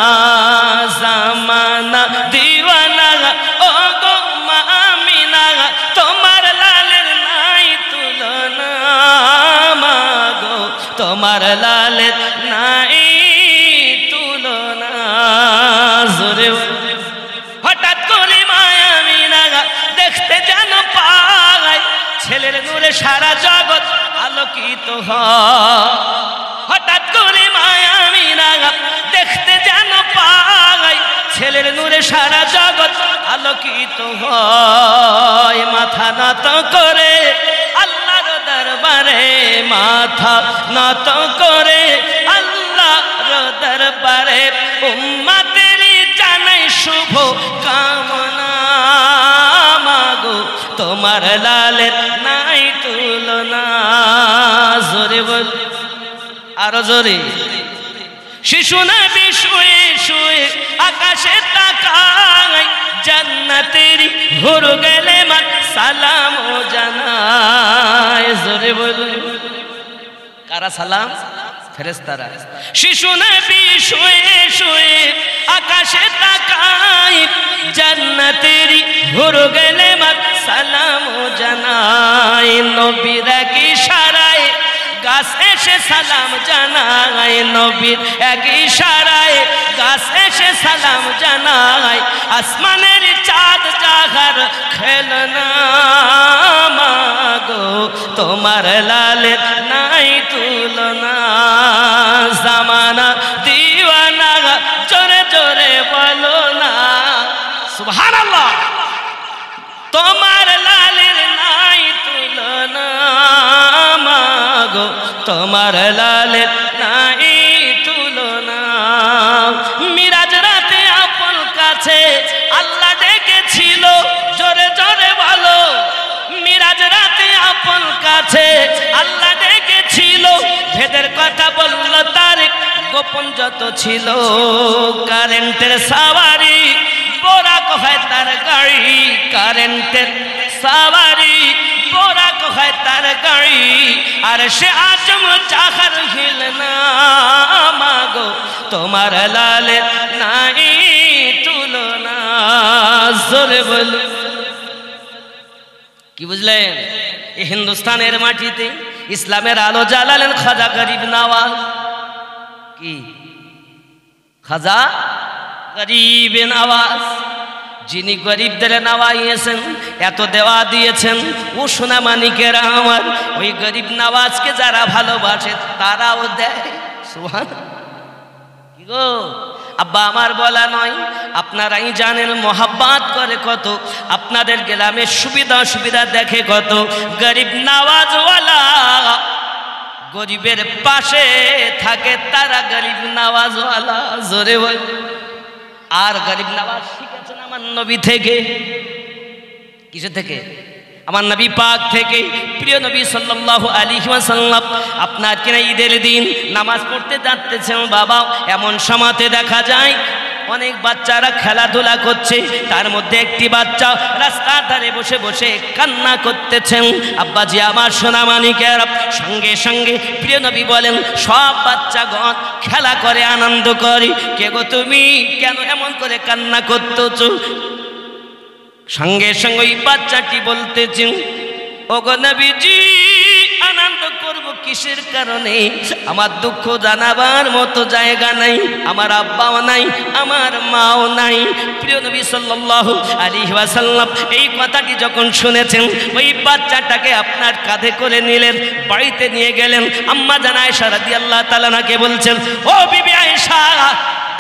জামানা দিওয়ানা ও গো আমিনা, তোমার লালের নাই তুলনা, মাগো তোমার লালের নাই তুলনা। জোরে। হঠাৎ করে মায়া আমিনা দেখতে যেন পায়, ছেলের নূরে সারা জগৎ আলোকিত হয়। হঠাৎ করে মায়া আমিনা দেখতে যেন পায়, ছেলের নূরে সারা জগৎ আলোকিত হয়। মাথা নত করে আল্লাহর দরবারে, মাথা নত করে আল্লাহর দরবারে, উম্মতের জানাই শুভ কামনা, মাগো তোমার লালের নাই তুলনা। জোরে বল, আরো জোরে। শিশু নবী শুয়ে শুয়ে আকাশে তাকায়, জান্নাতের হুর গেলে মান সালাম জানায়। জোরে বল। কারা সালাম? ফেরেশতারা। শিশু নবী শুয়ে শুয়ে আকাশে তাকায়, জান্নাতের হুর গেলে মান সালাম জানায়। নবীর এক ইশারায় গাছ এসে সালাম জানায়, নবীর এক ইশারায় গাছ এসে সালাম জানায়। আসমানের চাঁদ জাগার খেলনা, মাগো তোমার লালের নাই তুলনা। জামানা দিওয়ানা জোরে জোরে বলো না সুবহানাল্লাহ। তোমার লালের নাই তুলনা, মাগো তোমার লালের নাই তুলনা। মিরাজ রাতে আপন কাছে আল্লাহ ডেকেছিল, জোরে জোরে বলো। মিরাজ রাতে আপন কাছে আল্লাহ ডেকেছিল, ভেদের কথা বলল তার গোপন যত ছিল। কারেন্টের সাওয়ারি বোরাক হয় তার গাড়ি, কারেন্টের সাওয়ারি বোরাক হয় তার গাড়ি। আর সে আজম চাহার হিল না, মাগো তোমার লালের নাই তুলনা। জোরে বলো। কি বুঝলেন? এই হিন্দুস্তানের মাটিতে ইসলামের আলো জ্বালালেন খাজা গরিব নওয়াজ। কি খাজা গরিব নওয়াজ, যিনি গরিবদের নাওয়াইয়েছেন, এত দেওয়া দিয়েছেন। ও সোনা মানিকেরা আমার, ওই গরিব নওয়াজকে যারা ভালোবাসে তারাও দেয়। সুবহানাল্লাহ। কি গো আব্বা, আমার বলা নয়, আপনারাই জানেন মোহাব্বত করে কত, আপনাদের গ্রামের সুবিধা সুবিধা দেখে কত। গরিব নওয়াজওয়ালা গরিবের পাশে থাকে, তারা গরিব নওয়াজওয়ালা। জোরে বল। আর গরিব নওয়াজ শিখেছেন আমার নবী থেকে। কিসে থেকে? আমার নবী পাক থেকে। প্রিয় নবী সাল্লাল্লাহু আলাইহি ওয়াসাল্লাম আপনার কিনা ঈদের দিন নামাজ পড়তে যাচ্ছেন বাবা, এমন সময়তে দেখা যায় অনেক বাচ্চারা খেলাধুলা করছে, তার মধ্যে একটি বাচ্চা রাস্তার ধারে বসে বসে কান্না করতেছেন। আব্বাজি আমার সোনা মানিকের, সঙ্গে সঙ্গে প্রিয় নবী বলেন, সব বাচ্চাগণ খেলা করে আনন্দ করে, কে গো তুমি কেন এমন করে কান্না করতেছো? সঙ্গে সঙ্গে ওই বাচ্চাটি বলতেছেন, ওগো নবীজি, আনন্দ করব কিসের কারণে? আমার দুঃখ জানাবার মতো জায়গা নাই, আমার আব্বাও নাই, আমার মাও নাই। প্রিয় নবী সাল্লাল্লাহু আলাইহি ওয়াসাল্লাম এই কথাটি যখন শুনেছেন, ওই বাচ্চাটাকে আপনার কাঁধে করে নিলেন, বাড়িতে নিয়ে গেলেন। আম্মা জান আয়েশা রাদিয়াল্লাহু তাআলা আনহাকে বলছেন, ও বিবি আয়েশা,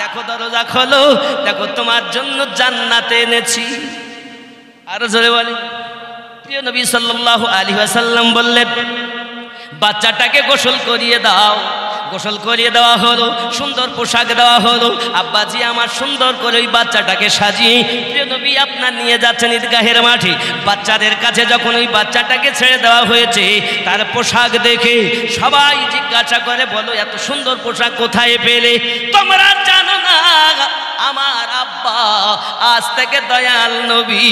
দেখো দরজা খোলো, দেখো তোমার জন্য জান্নাতে এনেছি। আরো জোরে বলেন। প্রিয় নবী সাল্লাল্লাহু আলাইহি ওয়াসাল্লাম বললেন, বাচ্চাটাকে গোসল করিয়ে দাও। গোসল করিয়ে দেওয়া হলো, সুন্দর পোশাক দেওয়া হলো। আব্বাজি আমার সুন্দর করে ওই বাচ্চাটাকে সাজিয়ে প্রিয় নবী আপনার নিয়ে যাচ্ছেন ঈদগাহের মাঠে। বাচ্চাদের কাছে যখন ওই বাচ্চাটাকে ছেড়ে দেওয়া হয়েছে, তার পোশাক দেখে সবাই জিজ্ঞাসা করে, বলো এত সুন্দর পোশাক কোথায় পেলে? তোমরা জানো না আমার আব্বা আজ থেকে দয়াল নবী,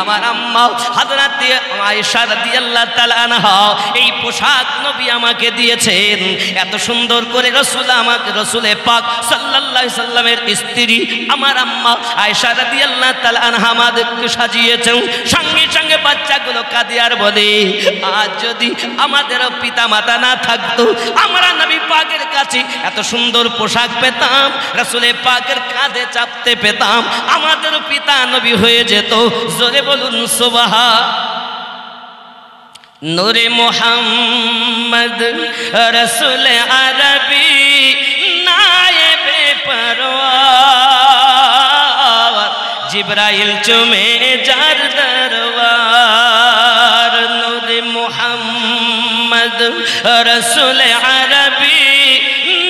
আমার আম্মা হযরত আয়েশা রাদিয়াল্লাহু তাআলা আনহা এই পোশাক নবী আমাকে দিয়েছেন। এত সুন্দর করে রাসূল আমাকে, রাসূলে পাক সাল্লাল্লাহু আলাইহি সাল্লামের স্ত্রী আমার আম্মা আয়েশা রাদিয়াল্লাহু তাআলা আনহা আমাদেরকে সাজিয়েছেন। সঙ্গে সঙ্গে বাচ্চাগুলো কাঁদে আর বলে, আজ যদি আমাদেরও পিতা মাতা না থাকতো, আমরা নবী পাকের কাছে এত সুন্দর পোশাক পেতাম, রাসূলে পাকের কাঁধে চাপতে পেতাম, আমাদের পিতা নবী হয়ে যেত। জোরে বলুন সুবহান। নূরে মুহাম্মদ রাসূল আরবি নায়েবে পরওয়ার, জিবরাইল চুমে যার দরবার। নূরে মুহাম্মদ রাসূল আরবি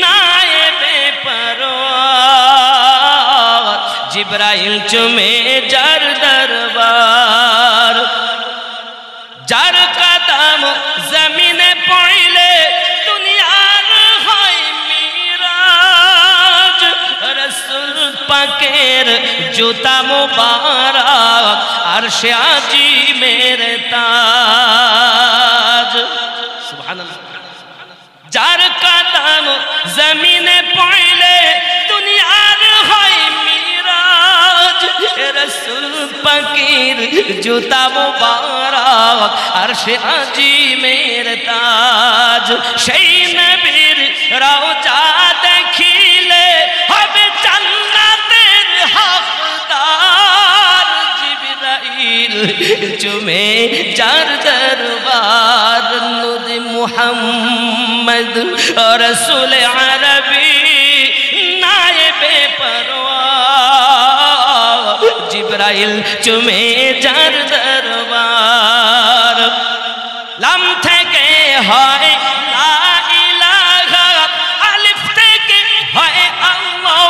নায়েবে পরওয়ার, জিবরাইল চুমে যার দরবার। যার কদম জমিনে পড়লে দুনিয়ার হয় মিরাজ, রাসূল পাকের জুতা মুবারক আরশে আজিমের তাজ। সুবহানাল্লাহ। যার কদম জমিনে পড়লে দুনিয়ার হয় মিরাজ, রাসূল পাকের জুতা মুবারক আরশে আজিমের তাজ। সেই নবীর রওজা দেখিলে হবে জান্নাতের হকদার, জিবরাইল চুমে যার দরবার। নূরে মুহাম্মদ রাসূল আরবি নায়েবে পরওয়ার, জিবরাইল চুমে যার দরবার। লাম থেকে হয় লা ইলাহা, আলিফ থেকে হয় আল্লাহ,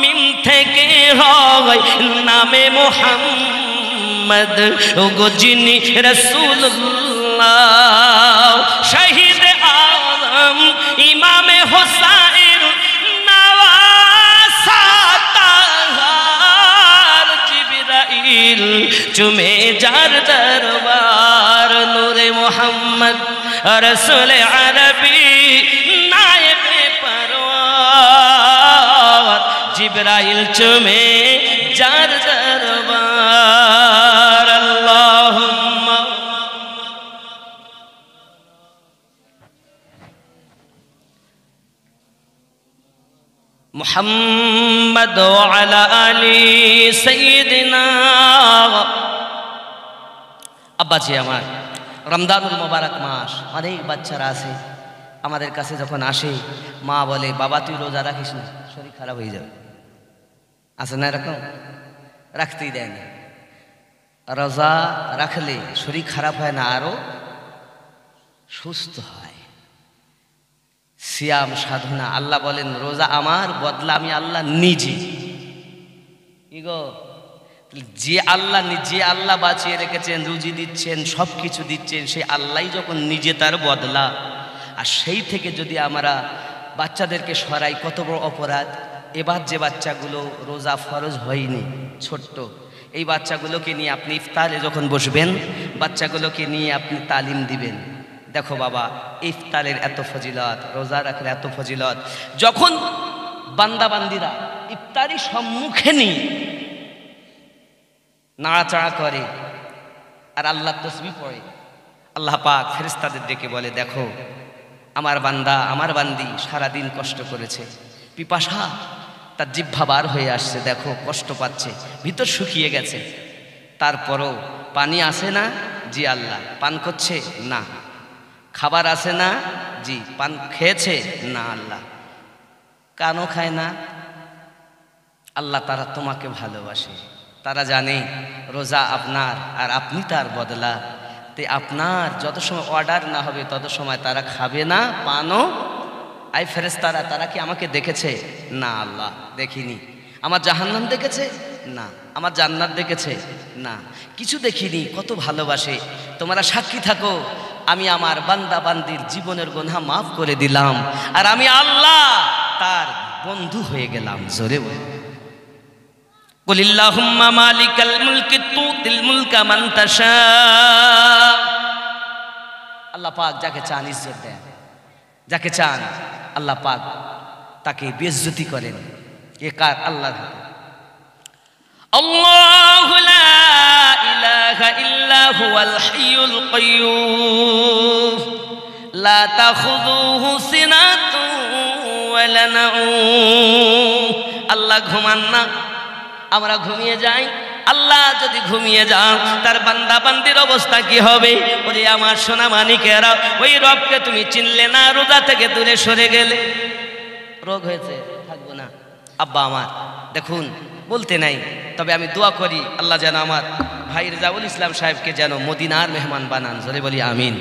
মিম থেকে হয় নামে মুহাম্মদ। ওগো যিনি রাসূলুল্লাহ, শহীদ আযম ইমামে হোসাইন নওয়াসাতার, জিবরাইল চুমে যার দরবার। নূরে মুহাম্মদ রাসূল আরবি নায়েবে পরওয়ার, জিবরাইল চুমে যার দরবার। আল্লাহুম্মা মুহাম্মদ ওয়া আলা আলি সাইয়্যিদিনা। আব্বাজি আমার, রমজানুল মোবারক মাস, অনেক বাচ্চারা আছে আমাদের কাছে যখন আসে, মা বলে, বাবা তুই রোজা রাখিস না, শরীর খারাপ হয়ে যাবে। আছে না এরকম? রাখতেই দেয় না। রোজা রাখলে শরীর খারাপ হয় না, আরো সুস্থ হয়। সিয়াম সাধনা, আল্লাহ বলেন রোজা আমার বদলা আমি আল্লাহ নিজে। ইগো যে আল্লাহ বাঁচিয়ে রেখেছেন, রুজি দিচ্ছেন, সব কিছু দিচ্ছেন, সেই আল্লাহই যখন নিজে তার বদলা, আর সেই থেকে যদি আমরা বাচ্চাদেরকে সরাই, কত বড় অপরাধ। এবার যে বাচ্চাগুলো রোজা ফরজ হয়নি, ছোট্ট, এই বাচ্চাগুলোকে নিয়ে আপনি ইফতারে যখন বসবেন, বাচ্চাগুলোকে নিয়ে আপনি তালিম দিবেন। দেখো বাবা, ইফতারের এত ফজিলত, রোজা রাখার এত ফজিলত। যখন বান্দাবান্দিরা ইফতারি সম্মুখে নিয়ে নাড়াচাড়া করে আর আল্লাহ তসবিহ পড়ে, আল্লাহ পাক ফেরেশতাদের ডেকে বলে, দেখো আমার বান্দা, আমার বান্দি সারাদিন কষ্ট করেছে, পিপাসা তার জিহ্বা বার হয়ে আসছে, দেখো কষ্ট পাচ্ছে, ভিতর শুকিয়ে গেছে, তারপরও পানি আসে না? জি আল্লাহ। পান করছে? না। খাবার আসে না? জি। পান খেয়েছে? না আল্লাহ। কানও খায় না? আল্লাহ তারা তোমাকে ভালোবাসে, তারা জানে রোজা আপনার আর আপনি তার বদলা। তে আপনার যত সময় অর্ডার না হবে তত সময় তারা খাবে না, পানও। আই ফেরেশতারা, তারা কি আমাকে দেখেছে? না আল্লাহ, দেখিনি। আমার জাহান্নাম দেখেছে? না। আমার জান্নাত দেখেছে? না। কিছু দেখিনি। কত ভালোবাসে। তোমরা সাক্ষী থাকো, আমি আমার বান্দা বান্দির জীবনের গুনাহ মাফ করে দিলাম, আর আমি আল্লাহ তার বন্ধু হয়ে গেলাম। জোরে বল, কুলিল্লাহুম্মা মালিকাল মুলকি তুতিল মুলকা মান তাশা। আল্লাহ পাক যাকে চান ইজ্জত দেন, যাকে চান আল্লাহ পাক তাকে বেইজ্জতি করেন। এ কার? আল্লাহর হাতে। আল্লাহু লা ইলাহা ইল্লা হুয়াল হাইয়ুল কাইয়্যুম লা তাখুযুহু সিনাতুন ওয়ালা নাউম। আল্লাহ ঘুমান না, আমরা ঘুমিয়ে যাই। আল্লাহ যদি ঘুমিয়ে যান, তার বান্দা বান্দির অবস্থা কি হবে? ওরে আমার সোনা মানিকেরা, ওই রবকে তুমি চিনলে না, রোজা থেকে দূরে সরে গেলে। রোগ হয়েছে, থাকবো না। আব্বা আমার দেখুন বলতে নাই, তবে আমি দোয়া করি আল্লাহ যেন আমার ভাই রেজাউল ইসলাম সাহেবকে যেন মদিনার মেহমান বানান। জোরে বলি আমিন।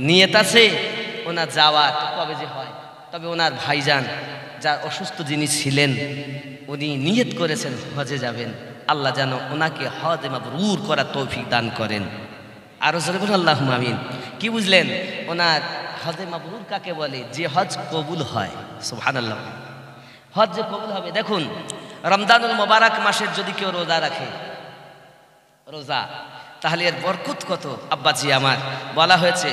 নিয়ত আছে ওনার যাওয়ার, কবে যে হয়। তবে ওনার ভাইজান যার অসুস্থ যিনি ছিলেন, উনি নিয়ত করেছেন হজে যাবেন। আল্লাহ যেন ওনাকে হজ মাবরুর করার তৌফিক দান করেন। আরো জোরে বলুন আল্লাহুম্মা আমিন। কি বুঝলেন? ওনার হজে মাবরুর কাকে বলে? যে হজ কবুল হয়। সুবহানাল্লাহ। হজ যে কবুল হবে। দেখুন রমজানুল মোবারক মাসের যদি কেউ রোজা রাখে, রোজা, তাহলে এর বরকত কত। আব্বাজি আমার, বলা হয়েছে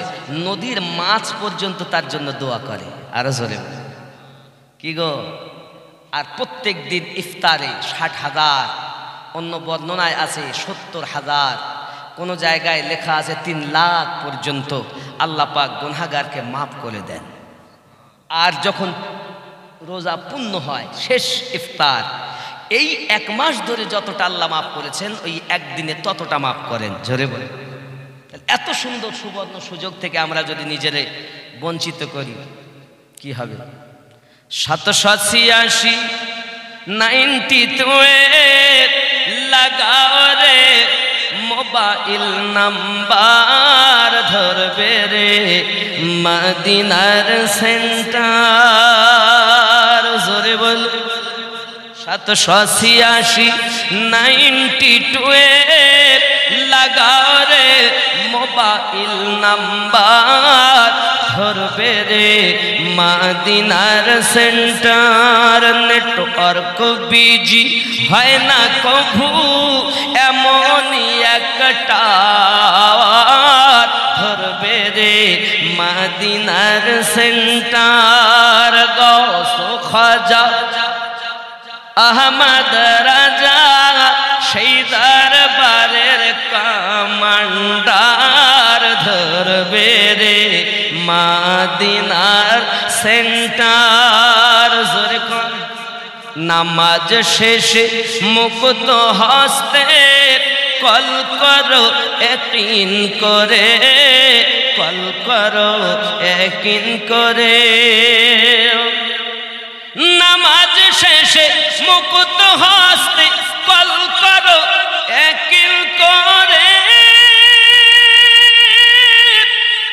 নদীর মাছ পর্যন্ত তার জন্য দোয়া করে। আরো জোরে কি গো? আর প্রত্যেক দিন ইফতারে 60,000, অন্য বর্ণনায় আছে 70,000, কোন জায়গায় লেখা আছে 3 লাখ পর্যন্ত আল্লাহ পাক গুনাহগারকে মাফ করে দেন। আর যখন রোজা পূর্ণ হয়, শেষ ইফতার, এই 1 মাস ধরে যতটা আল্লাহ মাফ করেছেন, ওই একদিনে ততটা মাফ করেন। জোরে বলে। এত সুন্দর সুবর্ণ সুযোগ থেকে আমরা যদি নিজেরে বঞ্চিত করি, কি হবে? 786 92 লাগাও রে, মোবাইল নাম্বার ধরবে রে, মদিনার সেন্টার। জোরে বল। 786 92 লাগাও রে, মোবাইল নাম্বার ধরবে রে, মদিনার সেন্টার। নেটওয়ার্ক বিজি হয় না কভু, এমনই একটা ধরবে রে, মদিনার সেন্টার। গৌস খাজা আহমদ রাজা সেই দরবারের কমান্ডার ধরবে রে, মদিনার সেন্টার। জোরে কোন? নামাজ শেষে মুক্ত হস্তে কল করো ইয়াকিন করে, কল করো ইয়াকিন করে। নামাজ শেষে মুক্ত হস্তে কল করো ইয়াকিন করে,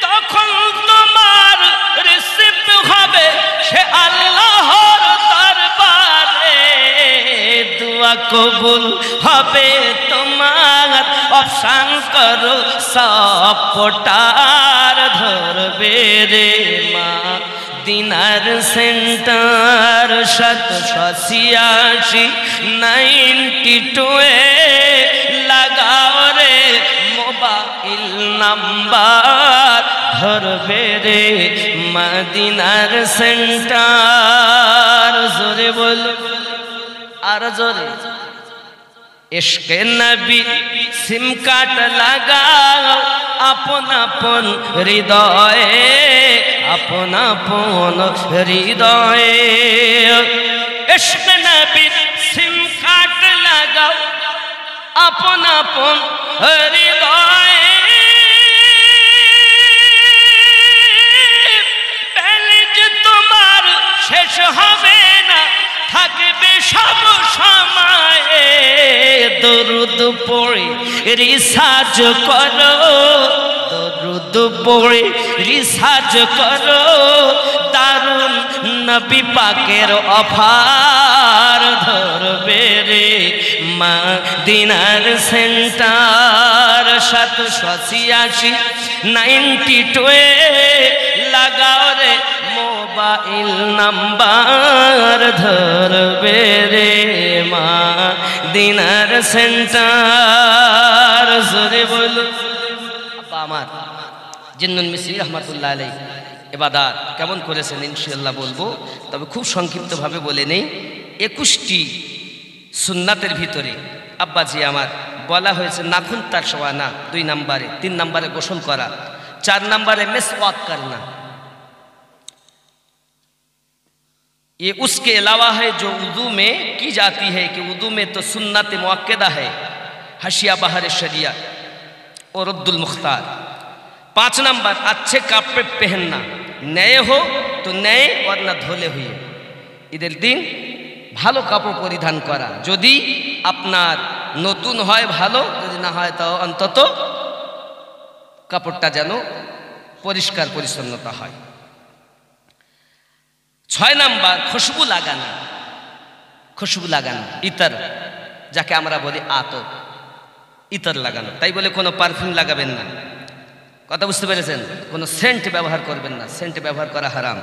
তখন তোমার রিসিভ হবে সে আল্লাহর দরবারে, দোয়া কবুল হবে তোমার। অপশন করো সাপোর্টার ধরবে রে, মা মদিনার সেন্টার 786 92 লাগাও রে মোবাইল নাম্বার ধরবে রে মদিনার সেন্টার। জোরে বল আর জোরে। ইশকে নবী সিম কার্ড লাগাও আপন আপন হৃদয়ে, আপন আপন হৃদয়ে। ইশকে নবী সিম কার্ড লাগাও আপন আপন হৃদয়ে। ব্যালেন্স তোমার শেষ হবে না, থাকবে সব সময়ে। দরুদ পড়ে রিসার্চ করো, দরুদ পড়ে রিসার্চ করো, দারুন নবী পাকের অফার ধরবে রে মদিনার সেন্টার। 786 92 লাগাও রে মোবাইল নাম্বার ধরবে রে মদিনার সেন্টার। জোরে বলো। আব্বা আমার জিন্নুল মিসরি রহমাতুল্লাহ আলাইহি ইবাদত কেমন করেছেন ইনশাআল্লাহ বলবো, তবে খুব সংক্ষিপ্তভাবে বলে নেই। 21টি সুন্নাতের ভিতরে আব্বাজি আমার বলা হয়েছে নাখুন তার শোয়ানা 2 নম্বরে, 3 নম্বরে গোসল করা, 4 নম্বরে মিসওয়াক करना। ये उसके अलावा है जो वुदू में की जाती है कि वुदू में तो सुन्नत मुअक्कदा है, हशिया बहर शरिया और रद्दुल मुख्तार। 5 नंबर अच्छे कपड़े पहनना, नए हो तो नए वरना धोले हुए। ঈদের দিন ভালো কাপড় পরিধান করা, যদি আপনার নতুন হয় ভালো, যদি না হয় তাও অন্তত কাপড়টা যেন পরিষ্কার পরিচ্ছন্নতা হয়। 6 নাম্বার খুশবু লাগানো, খুশবু লাগানো, ইতর যাকে আমরা বলি আতর, ইতর লাগানো। তাই বলে কোনো পারফিউম লাগাবেন না, কথা বুঝতে পেরেছেন? কোনো সেন্ট ব্যবহার করবেন না, সেন্ট ব্যবহার করা হারাম,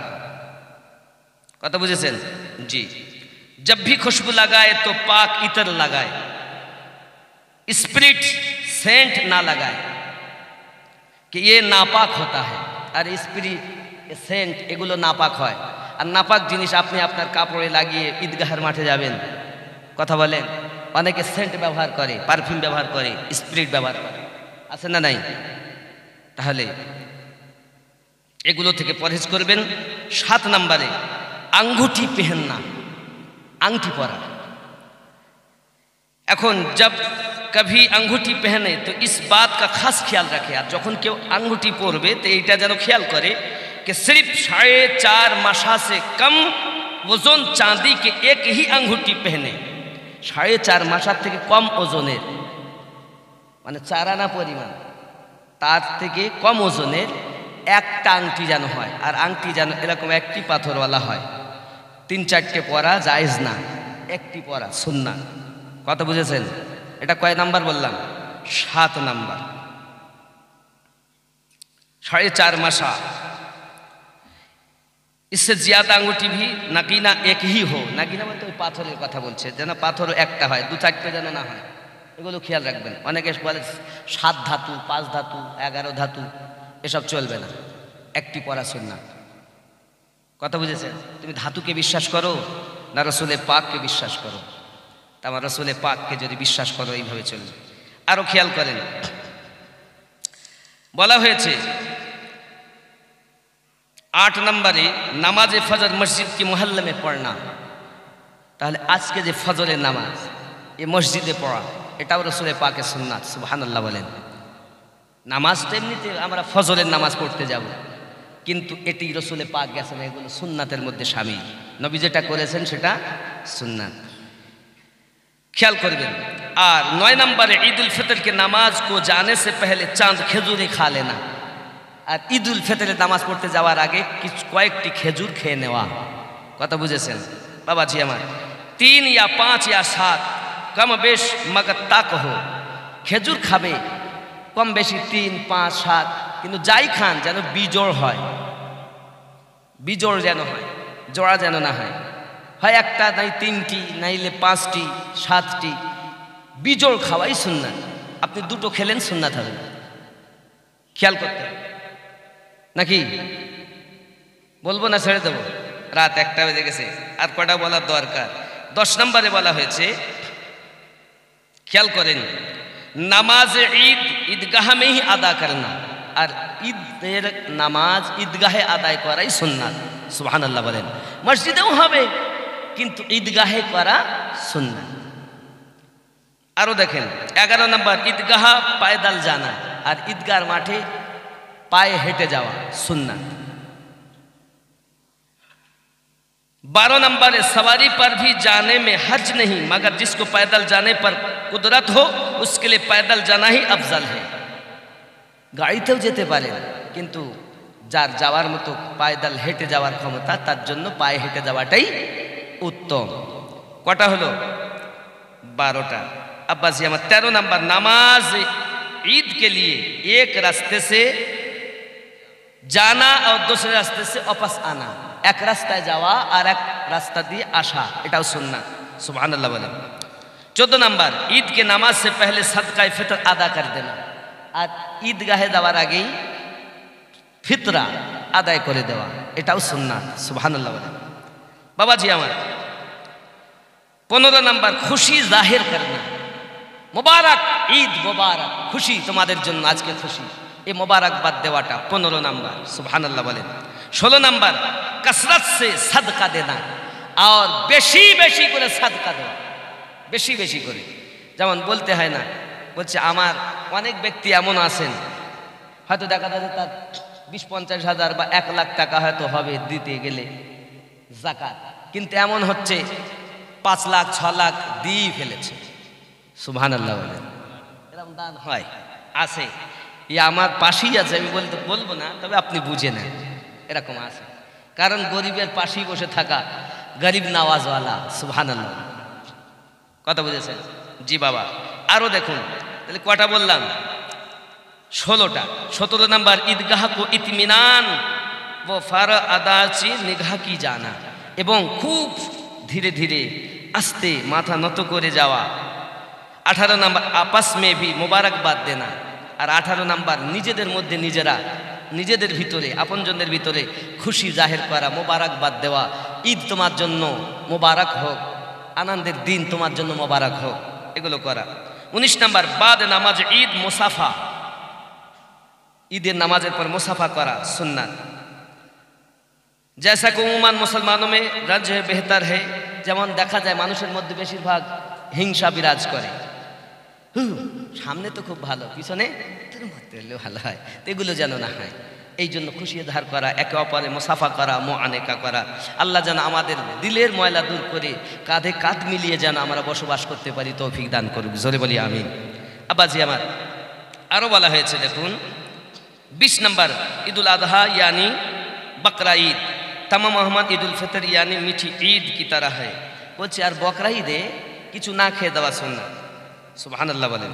কথা বুঝেছেন? জি। जब भी खुशबू लगाए तो पाक इतर लगाए, स्पिरिट सेंट ना लगाए कि ये नापाक होता है। और स्पिरिट सेंट एगुलो नापाक है, और नापाक जिनिस आपनी आपनार कापड़े लागिए ईदगाहेर माठे जाबेन, कथा बोलेन अनेके सेंट व्यवहार करे, पारफ्यूम व्यवहार करे, स्पिरिट व्यवहार करे, आछे ना नाई? ताहले एगुलो थेके परहेज करबेन। 7 नम्बरे आंगुठी पहनना, अंगूठी पहना। এখন जब कभी अंगूठी पहने तो इस बात का खास ख्याल रखे, और जखन केउ अंगूठी पड़बे तो এইটা যেন খেয়াল করে कि सिर्फ 4.5 मासा से कम वजन चांदी के एक ही अंगूठी पहने। 4.5 मासा থেকে কম ওজনের, মানে 4 আনা পরিমাণ, তার থেকে কম ওজনের একটা আংটি যেন হয়, আর আংটি যেন এরকম একটি পাথরওয়ালা হয়। 3-4টে পরা জায়েজ না, একটি পরা সুন্নাত, কথা বুঝেছেন? এটা কয় নাম্বার বললাম? 7 নাম্বার। 4.5 मासा, इससे ज्यादा अंगूठी भी नगीना एक ही हो। नगीना বলতে ওই পাথরের কথা বলছে, যেন পাথর একটা হয়, 2-4টে যেন না হয়, এগুলো খেয়াল রাখবেন। অনেকে বলে 7 ধাতু, 5 ধাতু, 11 ধাতু, এসব চলবে না, একটি পরা সুন্নাত, কথা বুঝেছেন? তুমি ধাতুকে বিশ্বাস করো না রসুলে পাককে বিশ্বাস করো? তোমার রসুলে পাককে যদি বিশ্বাস করো এইভাবে চলবে। আরো খেয়াল করেন, বলা হয়েছে 8 নম্বরে নামাজে ফজর মসজিদ কি মোহল্লা মে পড়না। তাহলে আজকে যে ফজরের নামাজ এই মসজিদে পড়া, এটাও রসুলে পাকের সুন্নাত। সুবহানাল্লাহ বলেন। নামাজ তো এমনিতে আমরা ফজরের নামাজ পড়তে যাব, কিন্তু এটি রসুলে পাক গেছেন, এগুলো সুন্নাতের মধ্যে শামিল। নবী যেটা করেছেন সেটা সুন্নাত, ख्याल करबेन। और 9 नंबर ईद उल फितर के नमाज को जाने से पहले चांद खेजूर खा लेना। और ईद उल फितर नमाज पढ़ते जावार आगे कयेकटी खेजूर खेये नेওয়া, कथा बुझेছেন बाबाजी आमार? 3 या 5 या 7 कम बेश मगर ताक हो, खेजूर खाबे कम बेशी 3, 5, 7, किन्तु जाई खान जेन बिजोड़ हय, বিজোড় যেন হয়, জোড়া যেন না হয়, হয় একটা নাই তিনটি, নাইলে 5টি 7টি, বিজোড় খাওয়াই সুন্নাত। আপনি দুটো খেলেন সুন্নাত হবে, খেয়াল করতে হবে নাকি? বলবো না ছেড়ে দেবো? রাত 1টা বেজে গেছে, আর কটা বলার দরকার? 10 নম্বরে বলা হয়েছে, খেয়াল করেন, নামাজ ঈদ ঈদগাহ में ही আদা করনা, আর ঈদের নামাজ ঈদগাহে আদায় করাই সুন্নাত। সুবহানাল্লাহ বলেন। মসজিদেও হবে কিন্তু ঈদগাহে করা সুন্নাত। আরো দেখেন 11 নম্বর, ঈদগাহ পায়দাল জানা, আর ঈদগার মাঠে পায়ে হেঁটে যাওয়া সুন্নাত। 12 नंबर, सवारी पर भी जाने में हर्ज नहीं, मगर जिसको पैदल जाने पर कुदरत हो उसके लिए पैदल जाना ही अफजल है। গাড়িতেও যেতে পারেন কিন্তু যার যাওয়ার মতো পায়দাল হেঁটে যাওয়ার ক্ষমতা, তার জন্য পায়ে হেঁটে যাওয়াটাই উত্তম। কটা হলো? 12টা। अब्बासी अहमद 13 नंबर, नमाज ईद के लिए एक रास्ते से जाना और दूसरे रास्ते से वापस आना, एक रास्ताয় যাওয়া আর এক রাস্তা দিয়ে আসা, এটাও সুন্নাত। সুবহানাল্লাহ বলেন। 14 नंबर, ईद के नमाज से पहले सदका फितर अदा कर देना, আর ঈদগাহে যাওয়ার আগেই ফিতরা আদায় করে দেওয়া, এটাও সুন্নাত। সুবহানাল্লাহ বলেন। বাবাজি আমার 15 नंबर, খুশি জাহির করনা, মুবারক ঈদ মুবারক, খুশি তোমাদের জন্য আজকে খুশি, এই মুবারকবাদ দেওয়াটা 15 नंबर। সুবহানাল্লাহ বলেন। 16 नंबर, कसरत से सदका देना, और বেশি বেশি করে সাদকা দেওয়া, বেশি বেশি করে। যেমন বলতে হয় না, বলছে আমার অনেক ব্যক্তি এমন আছেন, হয়তো দেখা যাচ্ছে তার 20-50 হাজার বা 1 লাখ টাকা হয়তো হবে দিতে গেলে যাকাত, কিন্তু এমন হচ্ছে 5 লাখ 6 লাখ দিয়ে ফেলেছে। সুবহানাল্লাহ বলেন। এরকম দান হয়, আছে, আমার পাশেই আছে, আমি বলবো না, তবে আপনি বুঝে নেন, এরকম আছে। কারণ গরিবের পাশেই বসে থাকা গরিব নওয়াজওয়ালা। সুবহানাল্লাহ, কথা বুঝেছেন? জি বাবা। আরো দেখুন, তাহলে কটা বললাম? 16টা। 17 नंबर, ঈদগাহ কো ইতমিনান ও ফার আদাচি নিগাহ কি জানা, এবং খুব ধীরে ধীরে আস্তে মাথা নত করে যাওয়া। 18 नंबर, आपस में भी मुबारकबाद देना, আর 18 नंबर, নিজেদের মধ্যে নিজেরা, নিজেদের ভিতরে আপনজনদের ভিতরে খুশি জাহির করা, মোবারকবাদ দেওয়া, ঈদ তোমার জন্য মোবারক হোক, আনন্দের দিন তোমার জন্য মোবারক হোক, এগুলো করা। 19 नंबर, बाद নামাজ ঈদ মুসাফা, ঈদের নামাজের পর মুসাফা করা সুন্নাত। जैसा कि उमूमन मुसलमानों में रंज बेहतर है, যেমন দেখা যায় মানুষের মধ্যে বেশিরভাগ হিংসা বিরাজ করে, সামনে তো খুব ভালো, পিছনে তোর মধ্যে ভালো হয়, এগুলো যেন না হয়। এই জন্য খুশি ধার করা, একে অপরে মুসাফা করা, মুআনেকা করা। আল্লাহ যেন আমাদের দিলের ময়লা দূর করে কাঁধে কাঁধ মিলিয়ে যেন আমরা বসবাস করতে পারি, তৌফিক দান করুক, জোরে বলি আমিন। আব্বাজি আমার আরো বলা হয়েছে, দেখুন 20 नंबर, ঈদুল আযহা यानी বকরা ঈদ, तमाम मोहम्मद ঈদুল ফিতর यानी মিঠি ঈদ কি तरह है। বলছে আর বকরা ঈদে কিছু না খেয়ে দেওয়া সুন্নাত। সুবহানাল্লাহ বলেন।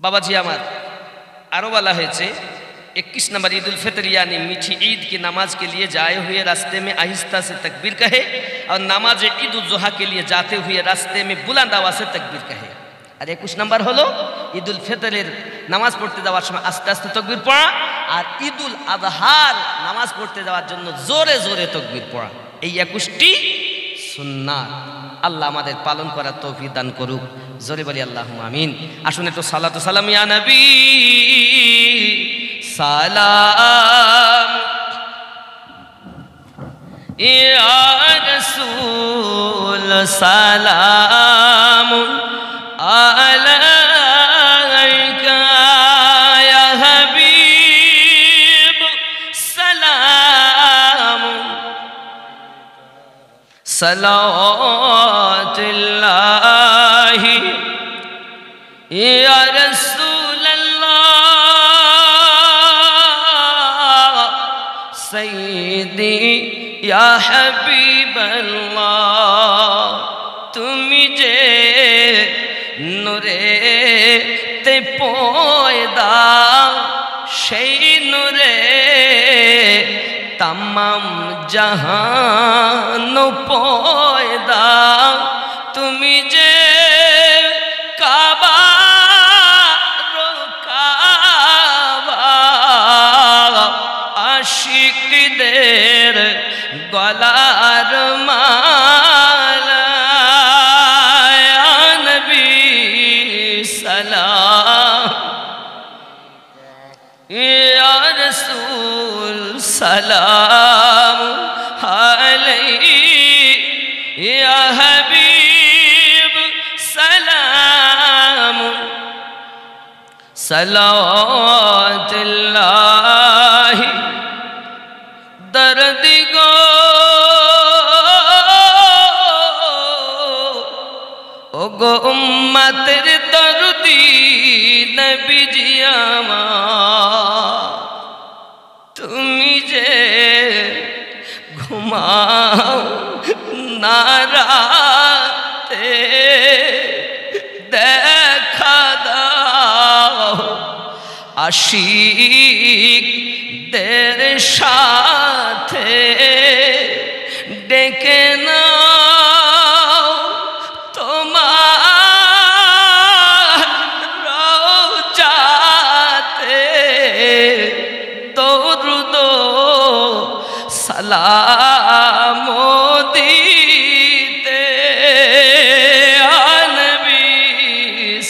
বাবাজি আমার আরো বলা হয়েছে 21 नंबर, ईदुल फितर यानी मीठी ईद की नमाज के लिए जाए हुए रास्ते में आहिस्ता से तकबीर कहे, और नमाज ईद उल जुहा के लिए जाते हुए रास्ते में बुलंद आवाज से तकबीर कहे। আর 21 नंबर হলো ঈদুল ফিতরের নামাজ পড়তে যাওয়ার সময় আস্তে আস্তে তাকবীর পড়া, আর ঈদুল আযহার নামাজ পড়তে যাওয়ার জন্য জোরে জোরে তাকবীর পড়া। এই 21টি সুন্নাত। আল্লাহ আমাদের পালন করার তৌফিক দান করুক, জোরে বলি আল্লাহুম্মা আমিন। আসুন একটু সালাত ও সালাম ইয়া নবী সালাম, ইয়া রাসূল সালাম আলাইকা ইয়া হাবিব সালাম, সালাওয়াতুল্লাহি ইয়া রাসূলুল্লাহ সাইয়্যিদি ইয়া হাবিবাল্লাহ। তুমি যে নূরে তে পয়দা, সেই নূরে তাম तमाम जहान पैदा तुमी जे काबा काबा आशिकदेर गलार माला या नबी सलाम या रसूल सलाम अलैहि या हबीब सलाम सलावतुल्लाहि दर्द गो ओ गो उम्मतेर दर्दी नबी जी আমার তুমি যে ঘুমাও না রাতে দেখা দাও আশিকদের সাথে ডেকে নাও তোমার রওজাতে দরুদ সালাম দিতে ইয়া নবী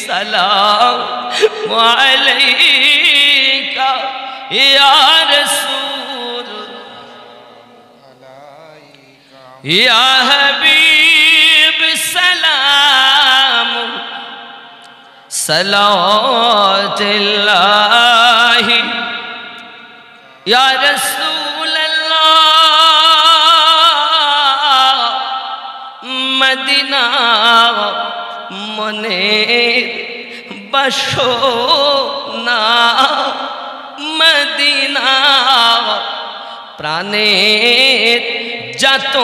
সালাম আলাইকা ইয়া রাসূল ইয়া হাবিব সালাম সালাওয়াতুল্লাহি ইয়া রাসূলুল্লাহ মদিনা মনের বাসনা মদিনা প্রাণের যত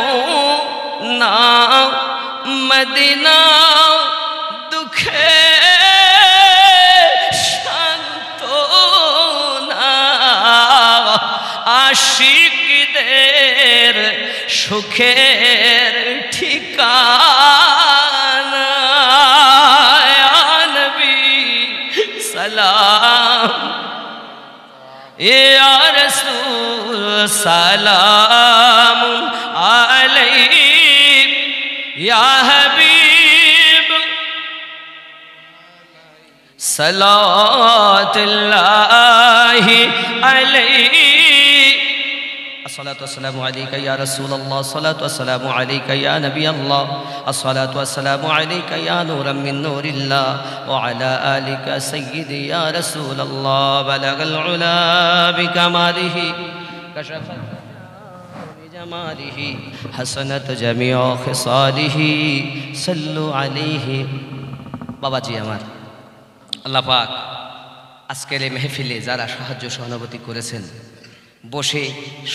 না মদিনা দুঃখে সান্ত্বনা আশিকদের সুখের ঠিকানা ইয়া নবী সালাম ইয়া রাসূল সালাম আলাইক ইয়া হাবিব সালাওয়াতুল্লাহি আলাইহি الصلاة والسلام عليك يا رسول الله الصلاة والسلام عليك يا نبي الله الصلاة والسلام عليك يا نورا من نور الله وعلى آلك سيدي يا رسول الله بلغ العلا بكماله كشف بجماله حسنت جميع خصاله صلوا عليه বাবাজি আমার আল্লাহ পাক আজকের এই মেহফিলে যারা সাহায্য সহানুভূতি করেছেন বসে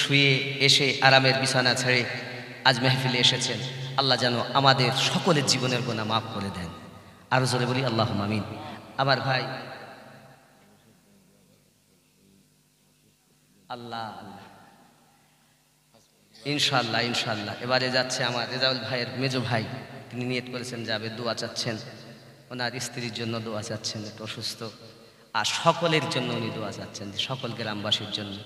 শুয়ে এসে আরামের বিছানা ছেড়ে আজ মেহফিলে এসেছেন আল্লাহ যেন আমাদের সকলের জীবনের গুনাহ মাফ করে দেন আর জোরে বলি আল্লাহুম্মা আমিন আমার ভাই আল্লাহ ইনশাআল্লাহ ইনশাআল্লাহ এবারে যাচ্ছে আমার রেজাউল ভাইয়ের মেজো ভাই তিনি নিয়ত করেছেন যাবে দোয়া চাচ্ছেন ওনার স্ত্রীর জন্য দোয়া চাচ্ছেন একটু অসুস্থ আর সকলের জন্য উনি দোয়া চাচ্ছেন সকল গ্রামবাসীর জন্য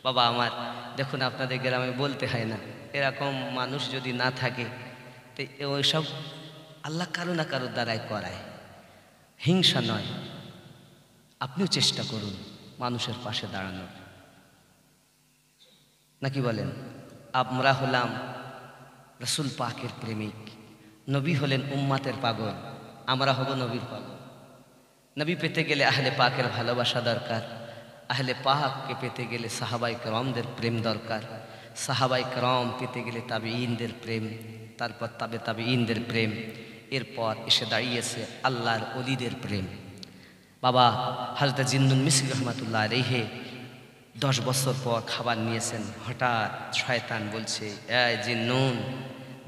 বাবা আমার দেখুন আপনাদের গ্রামে বলতে হয় না এরকম মানুষ যদি না থাকে তো ওইসব আল্লাহ কারো না কারোর দ্বারাই করায় হিংসা নয় আপনিও চেষ্টা করুন মানুষের পাশে দাঁড়ানোর নাকি বলেন আমরা হলাম রাসূল পাকের প্রেমিক নবী হলেন উম্মাতের পাগল আমরা হব নবীর পাগল নবী পেতে গেলে আহলে পাকের ভালোবাসা দরকার আহলে পাককে পেতে গেলে সাহাবায়ে কেরামদের প্রেম দরকার সাহাবায়ে কেরাম পেতে গেলে তাবেঈনদের প্রেম তারপর তাবেঈনদের প্রেম এরপর এসে দাঁড়িয়েছে আল্লাহর ওলিদের প্রেম বাবা হযরত জিন্নুন মিসরি রহমাতুল্লাহ আলাইহি 10 বছর পর খাবার নিয়েছেন হঠাৎ শয়তান বলছে এই জিন্নুন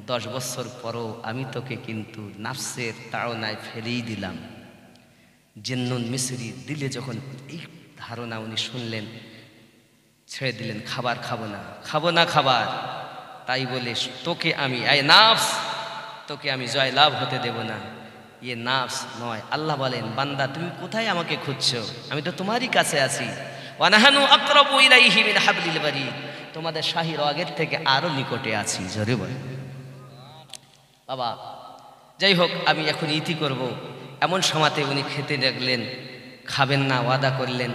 10 বছর পরও আমি তোকে কিন্তু নাফসের তাড়নায় ফেলেই দিলাম জিন্নুন মিসরি দিলে যখন এই ধারণা উনি শুনলেন ছেড়ে দিলেন, খাবার খাবো না, খাবো না খাবার। তাই বলে তোকে আমি আই নাফস, তোকে আমি জয় লাভ হতে দেব না। ইয়ে নাফস নয়। আল্লাহ বলেন, বান্দা তুমি কোথায় আমাকে খুঁজছো? আমি তো তোমারই কাছে আছি। ওয়ানাহানু আকরাবু ইলাইহি মিন হাবলিল বারিদ, তোমাদের শাহী রগের থেকে আরো নিকটে আছি। জোরে বলে বাবা। যাই হোক, আমি এখন ইতি করব। এমন সময়তে উনি খেতে লাগলেন, খাবেন না ওয়াদা করলেন।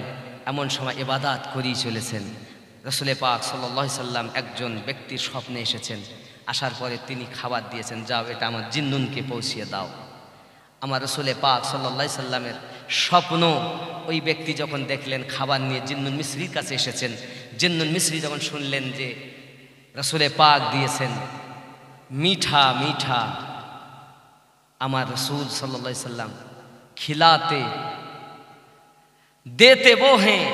এমন সময় ইবাদত করেই চলেছেন। রাসূলে পাক সাল্লাল্লাহু আলাইহি সাল্লাম একজন ব্যক্তির স্বপ্নে এসেছেন। আসার পরে তিনি খাবার দিয়েছেন, যাও এটা আমার জিন্নুনকে পৌঁছিয়ে দাও। আমার রাসূলে পাক সাল্লাল্লাহু আলাইহি সাল্লামের স্বপ্ন ওই ব্যক্তি যখন দেখলেন খাবার নিয়ে জিন্নুন মিসরির কাছে এসেছেন, জিন্নুন মিসরি যখন শুনলেন যে রাসূলে পাক দিয়েছেন मीठा मीठा, আমার रसूल सल्लल्लाहु अलैहि वसल्लम खिलाते देते वो हैं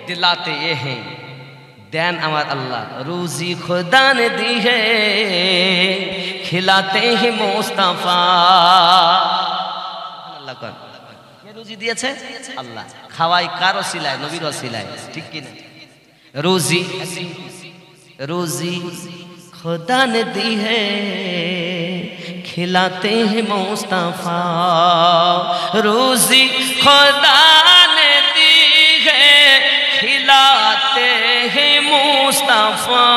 दिलाते ये हैं। देन আমার আল্লাহ রুজি खुदा ने दी है खिलाते ही मुस्तफा। আল্লাহ কোন কে রুজি দিয়েছে? আল্লাহ। খাওয়াই কার ওসিলায়? নবীর ওসিলায়, ঠিক কি না? রুজি রুজি खुदा ने दी है खिलाते हैं मुस्तफा। रोजी खुदा ने दी है खिलाते हैं मुस्तफा।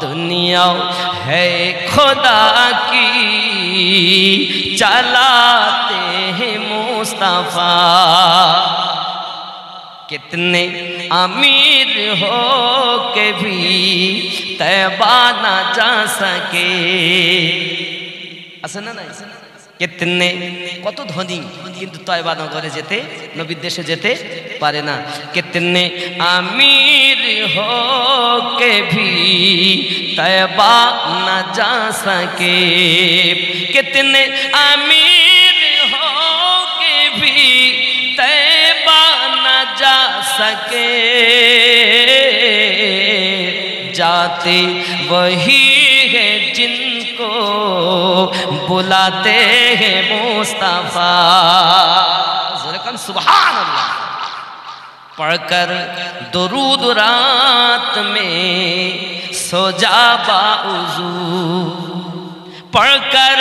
दुनिया है खुदा की चलाते हैं मुस्तफा। कितने अमीर हो के भी तैबा ना जा सके। আছে না নাই? कितने কত ধনী কিন্তু তয়বা নগরে যেতে, নবীর দেশে যেতে পারে না। कितने अमीर हो के भी तैबा ना जा सके। कितने अमीर हो के भी तैबा ना जा सके। जाते वही है जिनको बुलाते हैं मुस्तफा। सुभान अल्लाह। पढ़कर दुरूद रात में सो जा बाउज़ू। पढ़कर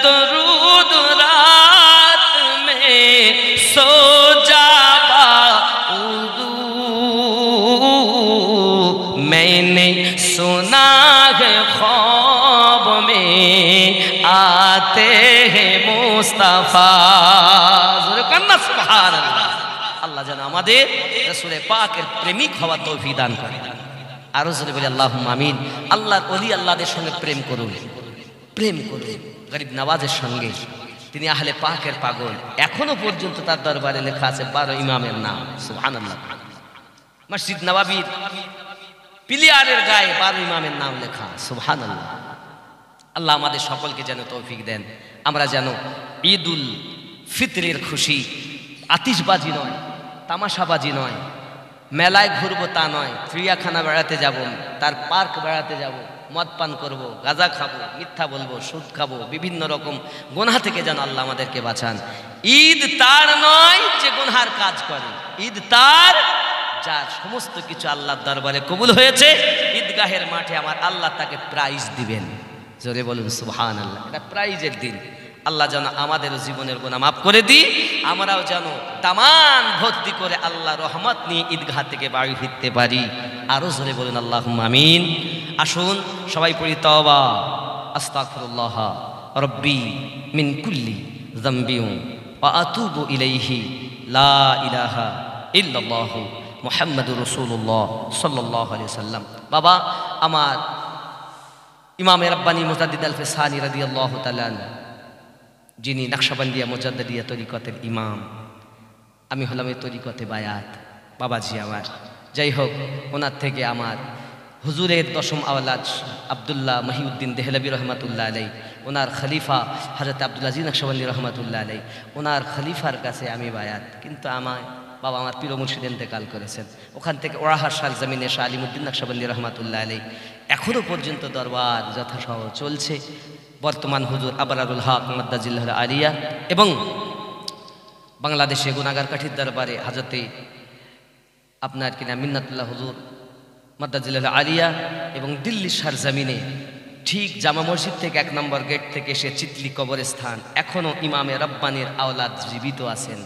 दुरूद रात में सो जा बाउज़ू। मैंने सुना है ख्वाब में आते हैं मुस्तफा। सुभान अल्लाह। আল্লাহ যেন আমাদের রাসূলে পাকের প্রেমিক হওয়ার তৌফিক দান করে। আর জোরে বলি আল্লাহুম্মা আমিন। আল্লাহর ওলি আল্লাহদের সঙ্গে প্রেম করুন, প্রেম করুন গরিব নওয়াজের সঙ্গে। তিনি আহলে পাকের পাগল। এখনো পর্যন্ত তার দরবারে লেখা আছে 12 ইমামের নাম। সুবহানাল্লাহ। মসজিদ নববীর পিলিয়ারের গায়ে 12 ইমামের নাম লেখা। সুবহানাল্লাহ। আল্লাহ আমাদের সকলকে যেন তৌফিক দেন। আমরা যেন ঈদুল ফিতরের খুশি আতিশবাজি নয়, তামাশাবাজি নয়, মেলায় ঘুরবো তা নয়, চিড়িয়াখানা বেড়াতে যাব, তার পার্ক বেড়াতে যাব, মদ পান করবো, গাঁজা খাবো, মিথ্যা বলবো, সুদ খাবো, বিভিন্ন রকম গুনাহ থেকে যেন আল্লাহ আমাদেরকে বাঁচান। ঈদ তার নয় যে গুনহার কাজ করে, ঈদ তার যার সমস্ত কিছু আল্লাহর দরবারে কবুল হয়েছে। ঈদগাহের মাঠে আমার আল্লাহ তাকে প্রাইজ দিবেন। জোরে বলুন সুবহানাল্লাহ। এটা প্রাইজের দিন। আল্লাহ যেন আমাদের জীবনের গুনাহ মাফ করে দিই, আমরাও যেন দামান ভর্তি করে আল্লাহ রহমত নিয়ে ঈদগাহ থেকে বাড়ি ফিরতে পারি। আরো জোরে বলুন আল্লাহুম্মা আমিন। আসুন সবাই পড়ি তওবা আস্তাগফিরুল্লাহ রব্বি মিন কুল্লি যামবি ওয়া আতুবু ইলাইহি লা ইলাহা ইল্লাল্লাহু মুহাম্মাদুর রাসূলুল্লাহ সাল্লাল্লাহু আলাইহি ওয়াসাল্লাম। বাবা আমার ইমাম রাব্বানী মুজাদ্দিদ আল ফিসানি রাদিয়াল্লাহু তাআলা, যিনি নকশবন্দিয়া মুজাদ্দিদিয়া তরিকতের ইমাম, আমি হলাম এই তরিকতে বায়াত বাবাজি আমার। যাই হোক, ওনার থেকে আমার হুজুরের দশম আওলাদ আব্দুল্লাহ মহিউদ্দিন দেহলভী রহমাতুল্লাহ আলাই, ওনার খলিফা হযরত আব্দুল আজিজ নকশবন্দি রহমাতুল্লাহ আলাই, ওনার খলিফার কাছে আমি বায়াত। কিন্তু আমায় বাবা আমার পীর মুর্শিদ ইন্তেকাল করেছেন। ওখান থেকে ওরাহার শাল জমিনে শাহ আলিমুদ্দিন নকশবন্দি রহমাতুল্লাহ আলাই এখনও পর্যন্ত দরবার যথাসহ চলছে। বর্তমান হুজুর আবরারুল হক মাদ্দাজিল্লাহ আলিয়া এবং বাংলাদেশে গুনাগার কাঠির দরবারে হযরতে আপনার কিনা মিন্নাতুল্লাহ হুজুর মাদ্দাজিলাল আলিয়া এবং দিল্লির সারজামিনে ঠিক জামা মসজিদ থেকে 1 নম্বর গেট থেকে এসে চিতলি কবরস্থান এখনও ইমামে রব্বানির আওলাদ জীবিত আছেন,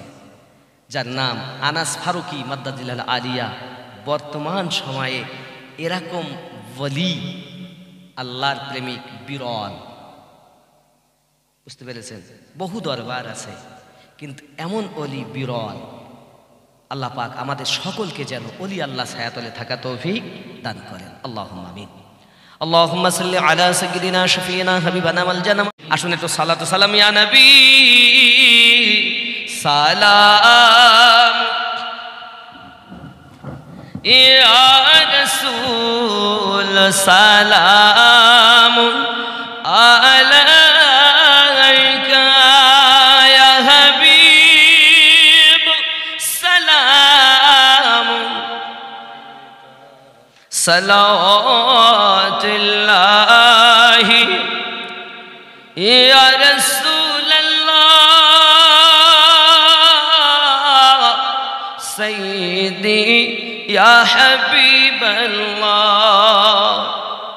যার নাম আনাস ফারুকি মাদ্দাজিলাল আলিয়া। বর্তমান সময়ে এরকম ওলি, আল্লাহর প্রেমিক বিরল, বুঝতে পেরেছেন? বহু দরবার আছে, কিন্তু এমন ওলি বিরল। আল্লাহ পাক আমাদের সকলকে যেন ওলি আল্লাহ ছায়াতলে থাকা তৌফিক দান করেন। আল্লাহুম্মা আমিন। আল্লাহুম্মা সাল্লি আলা সাইয়্যিদিনা শাফিঈনা হাবিবানা ওয়াল জান্নাহ। আসুন একটু সালাতু সালাম ইয়া নবী সালাম, ইয়া রাসূল সালাম আলাইকা ইয়া হাবিব সালাম, সালাওয়াতুল্লাহি ইয়া রাসূলুল্লাহ সাইয়্যিদি ইয়া হাবিবাল্লাহ।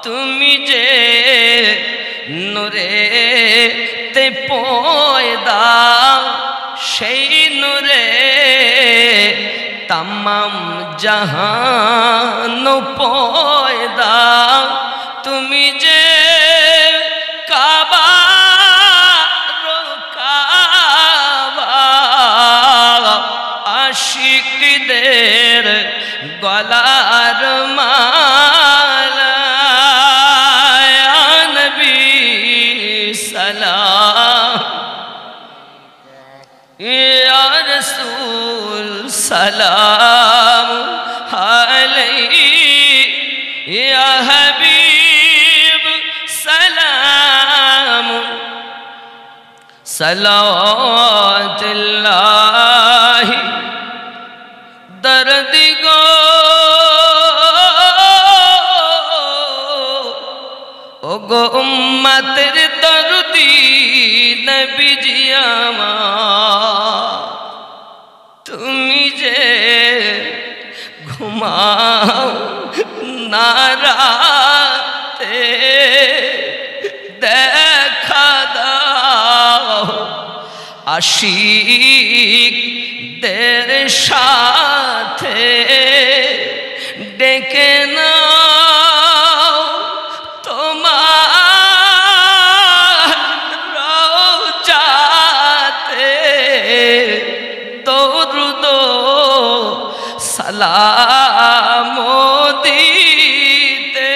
তুমি যে নূরে তে পয়দা, সেই নূরে তামাম জাহান পয়দা। তুমি যে কাবা কাবা, আশিকদের গলার মালা। ইয়া নবী সালাম, ইয়া রাসূল সালাম আলাইহি ইয়া হাবিব সালাম, সালাওয়াতুল্লাহি দরদ গো ও গো উম্মতের দরদি নবীজি আমার। তুমি যে ঘুমাও না রাতে, দেখা দাও আশিকদের সাথে, ডেকে নাও তোমার রওজাতে, দরুদ সালাম দিতে।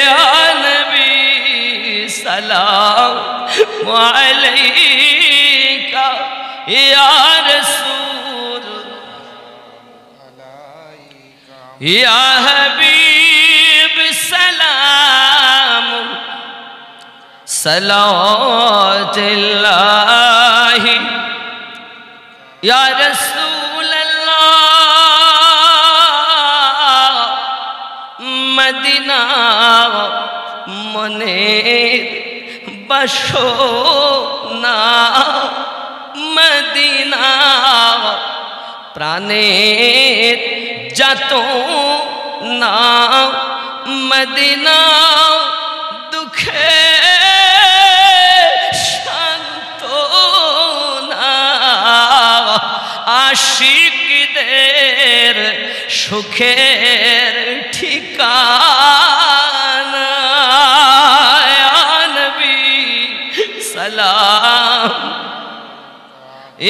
ইয়া নবী সালাম আলাইকা ইয়া রাসূল ইয়া হাবিব সালাম, সালাওয়াতুল্লাহি ইয়া রাসূলুল্লাহ। মদিনা মনের বাসনা, মদিনা প্রাণের যত না, মদিনা দুঃখে সান্ত্বনা, আশিকদের সুখের ঠিকানা। ইয়া নবী সালাম,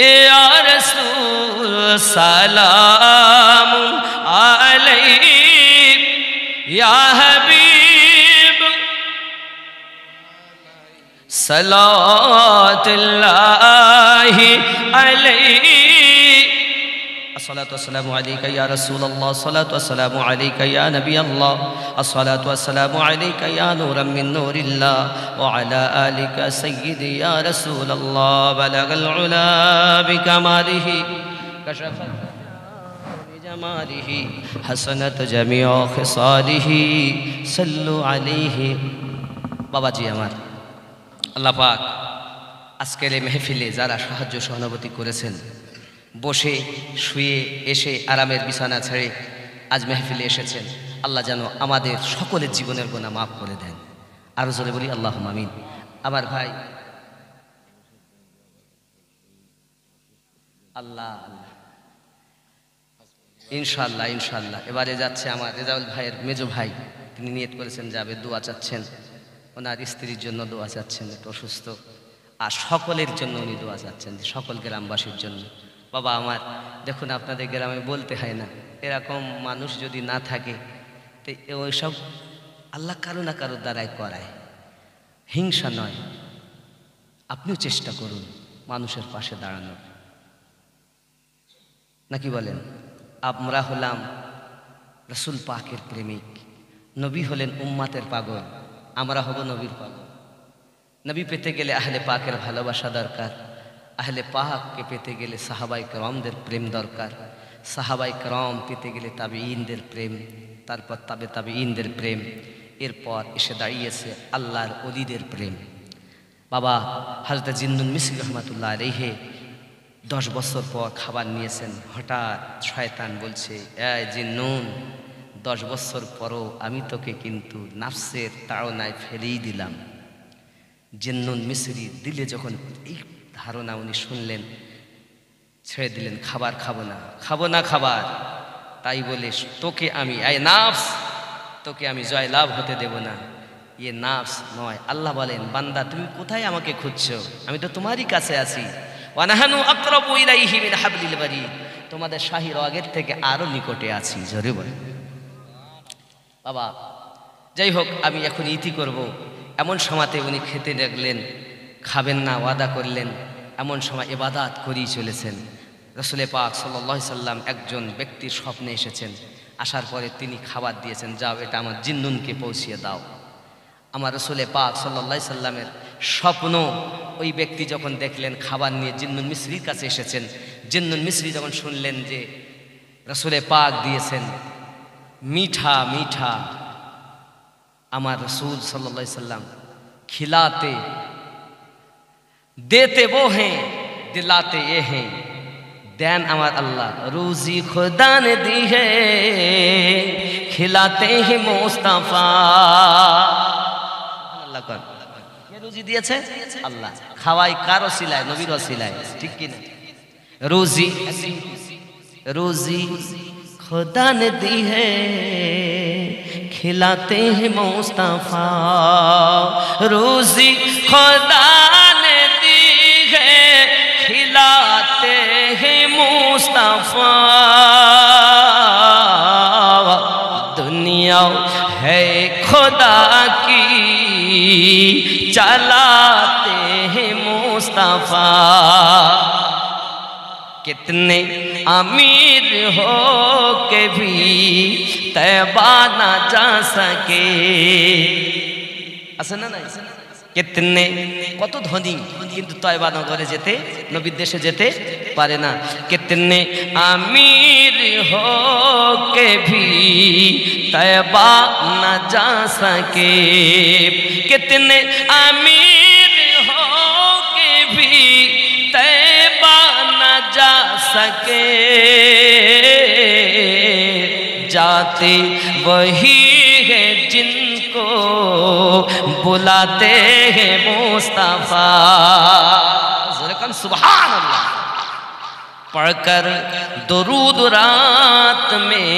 ইয়া রাসূল সালাম আলাইহি ইয়া হাবিব সালাওয়াতুল্লাহি আলাইহি। الصلاة والسلام عليك يا رسول الله، الصلاة والسلام عليك يا نبي الله، الصلاة والسلام عليك يا نورا من نور الله، وعلى آلك سيدي يا رسول الله. بلغ العلا بكماله، كشف بجماله، حسنت جميع خصاله، صلوا عليه। বাবাজি আমার, আল্লাহ পাক আজকের এই মেহফিলে যারা সাহায্য সহানুভূতি করেছেন, বসে শুয়ে এসে আরামের বিছানা ছেড়ে আজ মেহফিলে এসেছেন। আল্লাহ যেন আমাদের সকলের জীবনের গুনাহ মাফ করে দেন। আরো জোরে বলি আল্লাহুম্মা আমিন। আমার ভাই আল্লাহ ইনশাআল্লাহ ইনশাআল্লাহ এবারে যাচ্ছে আমার রেজাউল ভাইয়ের মেজো ভাই, তিনি নিয়ত করেছেন যাবে, দোয়া চাচ্ছেন, ওনার স্ত্রীর জন্য দোয়া চাচ্ছেন, একটু অসুস্থ, আর সকলের জন্য উনি দোয়া চাচ্ছেন, সকল গ্রামবাসীর জন্য। বাবা আমার দেখুন, আপনাদের গ্রামে বলতে হয় না, এরকম মানুষ যদি না থাকে তো ওইসব আল্লাহ কারো না কারোর দ্বারাই করায়, হিংসা নয়। আপনিও চেষ্টা করুন মানুষের পাশে দাঁড়ানোর, নাকি বলেন? আমরা হলাম রসুল পাকের প্রেমিক, নবী হলেন উম্মাতের পাগল, আমরা হব নবীর পাগল। নবী পেতে গেলে আহলে পাকের ভালোবাসা দরকার, আহলে পাককে পেতে গেলে সাহাবাই کرامদের প্রেম দরকার, সাহাবাই کرام পেতে গেলে তাবেঈনদের প্রেম, তারপর তাবেঈনদের প্রেম, এরপর এসে দাঁড়িয়েছে আল্লাহর ওলিদের প্রেম। বাবা হযরত জিন্নুন মিসরি রহমাতুল্লাহ আলাইহি 10 বছর পর খাবার নিয়েছেন, হঠাৎ শয়তান বলছে, এই জিন্নুন 10 বছর পরও আমি তোকে কিন্তু নাফসের তাড়নায় ফেলেই দিলাম। জিন্নুন মিসরি দিলে যখন এই ধারণা উনি শুনলেন, ছেড়ে দিলেন, খাবার খাবো না খাবার। তাই বলে তোকে আমি, এই নাফস, তোকে আমি জয় লাভ হতে দেব না, ইয়ে নাফস নয়। আল্লাহ বলেন, বান্দা তুমি কোথায় আমাকে খুঁজছো? আমি তো তোমারই কাছে আছি। ওয়ানাহানু আকরাবু ইলাইহি মিন হাবলিল বারিদ, তোমাদের শাহী রগের থেকে আরো নিকটে আছি। জোরে বলে বাবা। যাই হোক, আমি এখন ইতি করব। এমন সময়তে উনি খেতে লাগলেন, খাবেন না ওয়াদা করলেন, এমন সময় ইবাদত করেই চলেছেন। রাসূল পাক সাল্লাল্লাহু আলাইহি সাল্লাম একজন ব্যক্তির স্বপ্নে এসেছেন, আসার পরে তিনি খাবার দিয়েছেন, যাও এটা আমার জিন্নুনকে পৌঁছিয়ে দাও। আমার রাসূল পাক সাল্লাল্লাহু আলাইহি সাল্লামের স্বপ্ন ওই ব্যক্তি যখন দেখলেন খাবার নিয়ে জিন্নুন মিসরির কাছে এসেছেন, জিন্নুন মিসরি যখন শুনলেন যে রাসূল পাক দিয়েছেন मीठा मीठा, আমার रसूल सल्लल्लाहु अलैहि वसल्लम खिलाते देते वो हैं दिलाते ये हैं, देन আমার আল্লাহ রুজি खुदा ने दी है खिलाते ही मुस्तफा। আল্লাহ কর কে রুজি দিয়েছে? আল্লাহ। খাওয়াই কার ওসিলায়? নবীর ওসিলায়, ঠিক কি না? রুজি রুজি खुदा ने दी है खिलाते हैं मुस्तफा, रोजी खुदा ने दी है खिलाते हैं मुस्तफा। दुनिया है खुदा की चलाते हैं मुस्तफा। कितने अमीर हो के भी तैबा ना जा सके, আছে না? कितने কত ধনী কিন্তু তয়বা নগরে যেতে, নবীর দেশে যেতে পারে না। कितने अमीर हो के भी तैबा ना जा सके, कितने अमीर हो के भी तैबा ना जा सके, जाते वही है जिनको बुलाते हैं मुस्तफा। सुभान अल्लाह। पढ़कर दुरूद रात में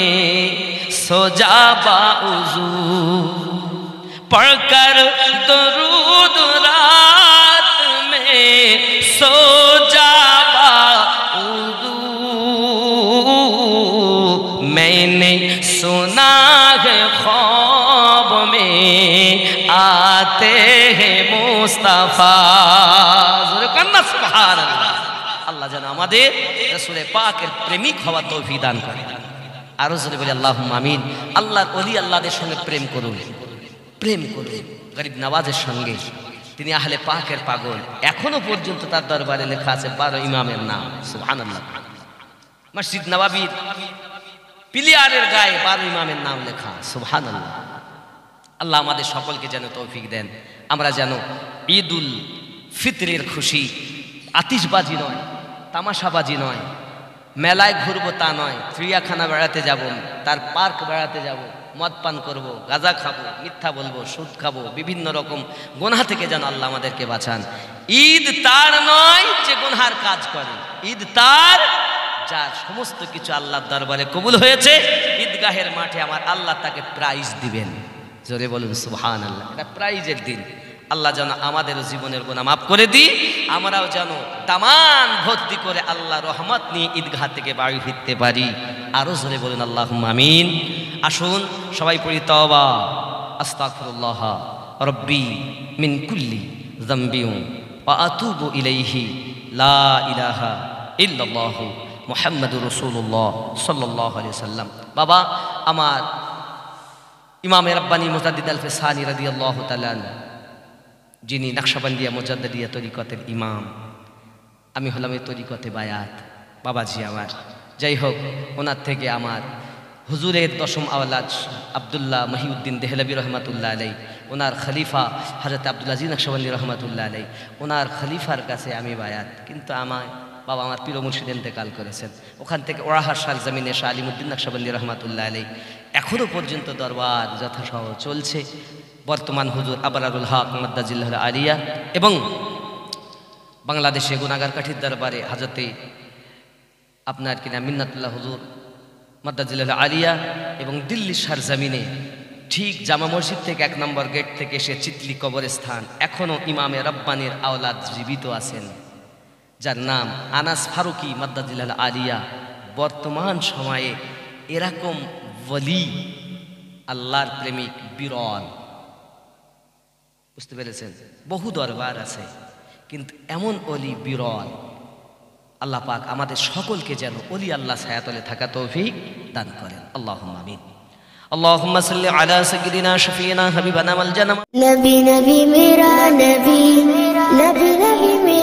सो जा बाउज़ू, पढ़कर दुरूद रात में सो जा बाउज़ू। मैंने सुना है ख्वाब में आते हैं मुस्तफा। सुभान अल्लाह। আল্লাহ যেন আমাদের রাসূল পাকের প্রেমিক হওয়ার তৌফিক দান করেন। আরো জোরে বলি আল্লাহুম্মা আমিন। আল্লাহর ওলি আল্লাহদের সঙ্গে প্রেম করুন, প্রেম করুন গরিব নওয়াজের সঙ্গে। তিনি আহলে পাকের পাগল, এখনো পর্যন্ত তার দরবারে লেখা আছে 12 ইমামের নাম। সুবহানাল্লাহ। মসজিদ নববীর পিলিয়ারের গায়ে 12 ইমামের নাম লেখা। সুবহানাল্লাহ। আল্লাহ আমাদের সকলকে যেন তৌফিক দেন, আমরা যেন ঈদুল ফিতরের খুশি আতিশবাজি নয়, তামাশাবাজি নয়, মেলায় ঘুরবো তা নয়, চিড়িয়াখানা বেড়াতে যাব, তার পার্ক বেড়াতে যাব, মদ পান করবো, গাঁজা খাবো, মিথ্যা বলবো, সুদ খাবো, বিভিন্ন রকম গুনাহ থেকে যেন আল্লাহ আমাদেরকে বাঁচান। ঈদ তার নয় যে গুনহার কাজ করে, ঈদ তার যার সমস্ত কিছু আল্লাহর দরবারে কবুল হয়েছে। ঈদগাহের মাঠে আমার আল্লাহ তাকে প্রাইজ দিবেন। জোরে বলুন সুবহানাল্লাহ। এটা প্রাইজের দিন। আল্লাহ যেন আমাদেরও জীবনের গুনাহ মাফ করে দিই, আমরাও যেন দামান ভর্তি করে আল্লাহ রহমত নিয়ে ঈদগাহ থেকে বাড়ি ফিরতে পারি। আরো জোরে বলুন আল্লাহুম্মা আমিন। আসুন সবাই পড়ি তওবা আস্তাগফিরুল্লাহ রব্বি মিন কুল্লি যামবি ওয়া আতুবু ইলাইহি লা ইলাহা ইল্লাল্লাহু মুহাম্মাদুর রাসূলুল্লাহ সাল্লাল্লাহু আলাইহি ওয়াসাল্লাম। বাবা আমার ইমামে রাব্বানি মুজাদ্দিদ আল ফিসানি রাদিয়াল্লাহু তাআলা, যিনি নকশবন্দিয়া মুজাদ্দিদিয়া তরিকতের ইমাম, আমি হলাম এই তরিকতে বায়াত বাবাজি আমার। যাই হোক, ওনার থেকে আমার হুজুরের দশম আওলাদ আব্দুল্লাহ মহিউদ্দিন দেহলভী রহমাতুল্লাহ আলাই, ওনার খলিফা হযরত আব্দুল আজিজ নকশবন্দি রহমাতুল্লাহ আলাই, ওনার খলিফার কাছে আমি বায়াত। কিন্তু বাবা আমার পীর মুর্শিদ ইন্তেকাল করেছেন, ওখান থেকে ওরাহার সাল জমিনে শাহ আলিমুদ্দিন নকশবন্দি রহমাতুল্লাহ আলাই এখনও পর্যন্ত দরবার যথাসহ চলছে। বর্তমান হুজুর আবরারুল হক মাদ্দাজিল্লাহ আলিয়া এবং বাংলাদেশে গুনাগার কাঠির দরবারে হাজরতে আপনার কিনা মিন্নাতুল্লাহ হুজুর মাদ্দাজিল্লাহ আলিয়া এবং দিল্লির সারজামিনে ঠিক জামা মসজিদ থেকে 1 নম্বর গেট থেকে এসে চিতলি কবরস্থান এখনও ইমামে রব্বানির আওলাদ জীবিত আছেন, যার নাম আনাস ফারুকি মাদ্দাজিল্লাহ আলিয়া। বর্তমান সময়ে এরকম ওলি আল্লাহর প্রেমিক বিরল, বুঝতে পেরেছেন? বহু দরবার আছে কিন্তু এমন ওলি বিরল। আল্লাহ পাক আমাদের সকলকে যেন ওলি আল্লাহ ছায়াতলে থাকা তৌফিক দান করেন। আল্লাহুম্মা আমিন। আল্লাহুম্মা সাল্লি আলা সাইয়্যিদিনা শাফিঈনা হাবিবানা ওয়াল জান্নাহ। নবী নবী মেরা নবী, নবী নবী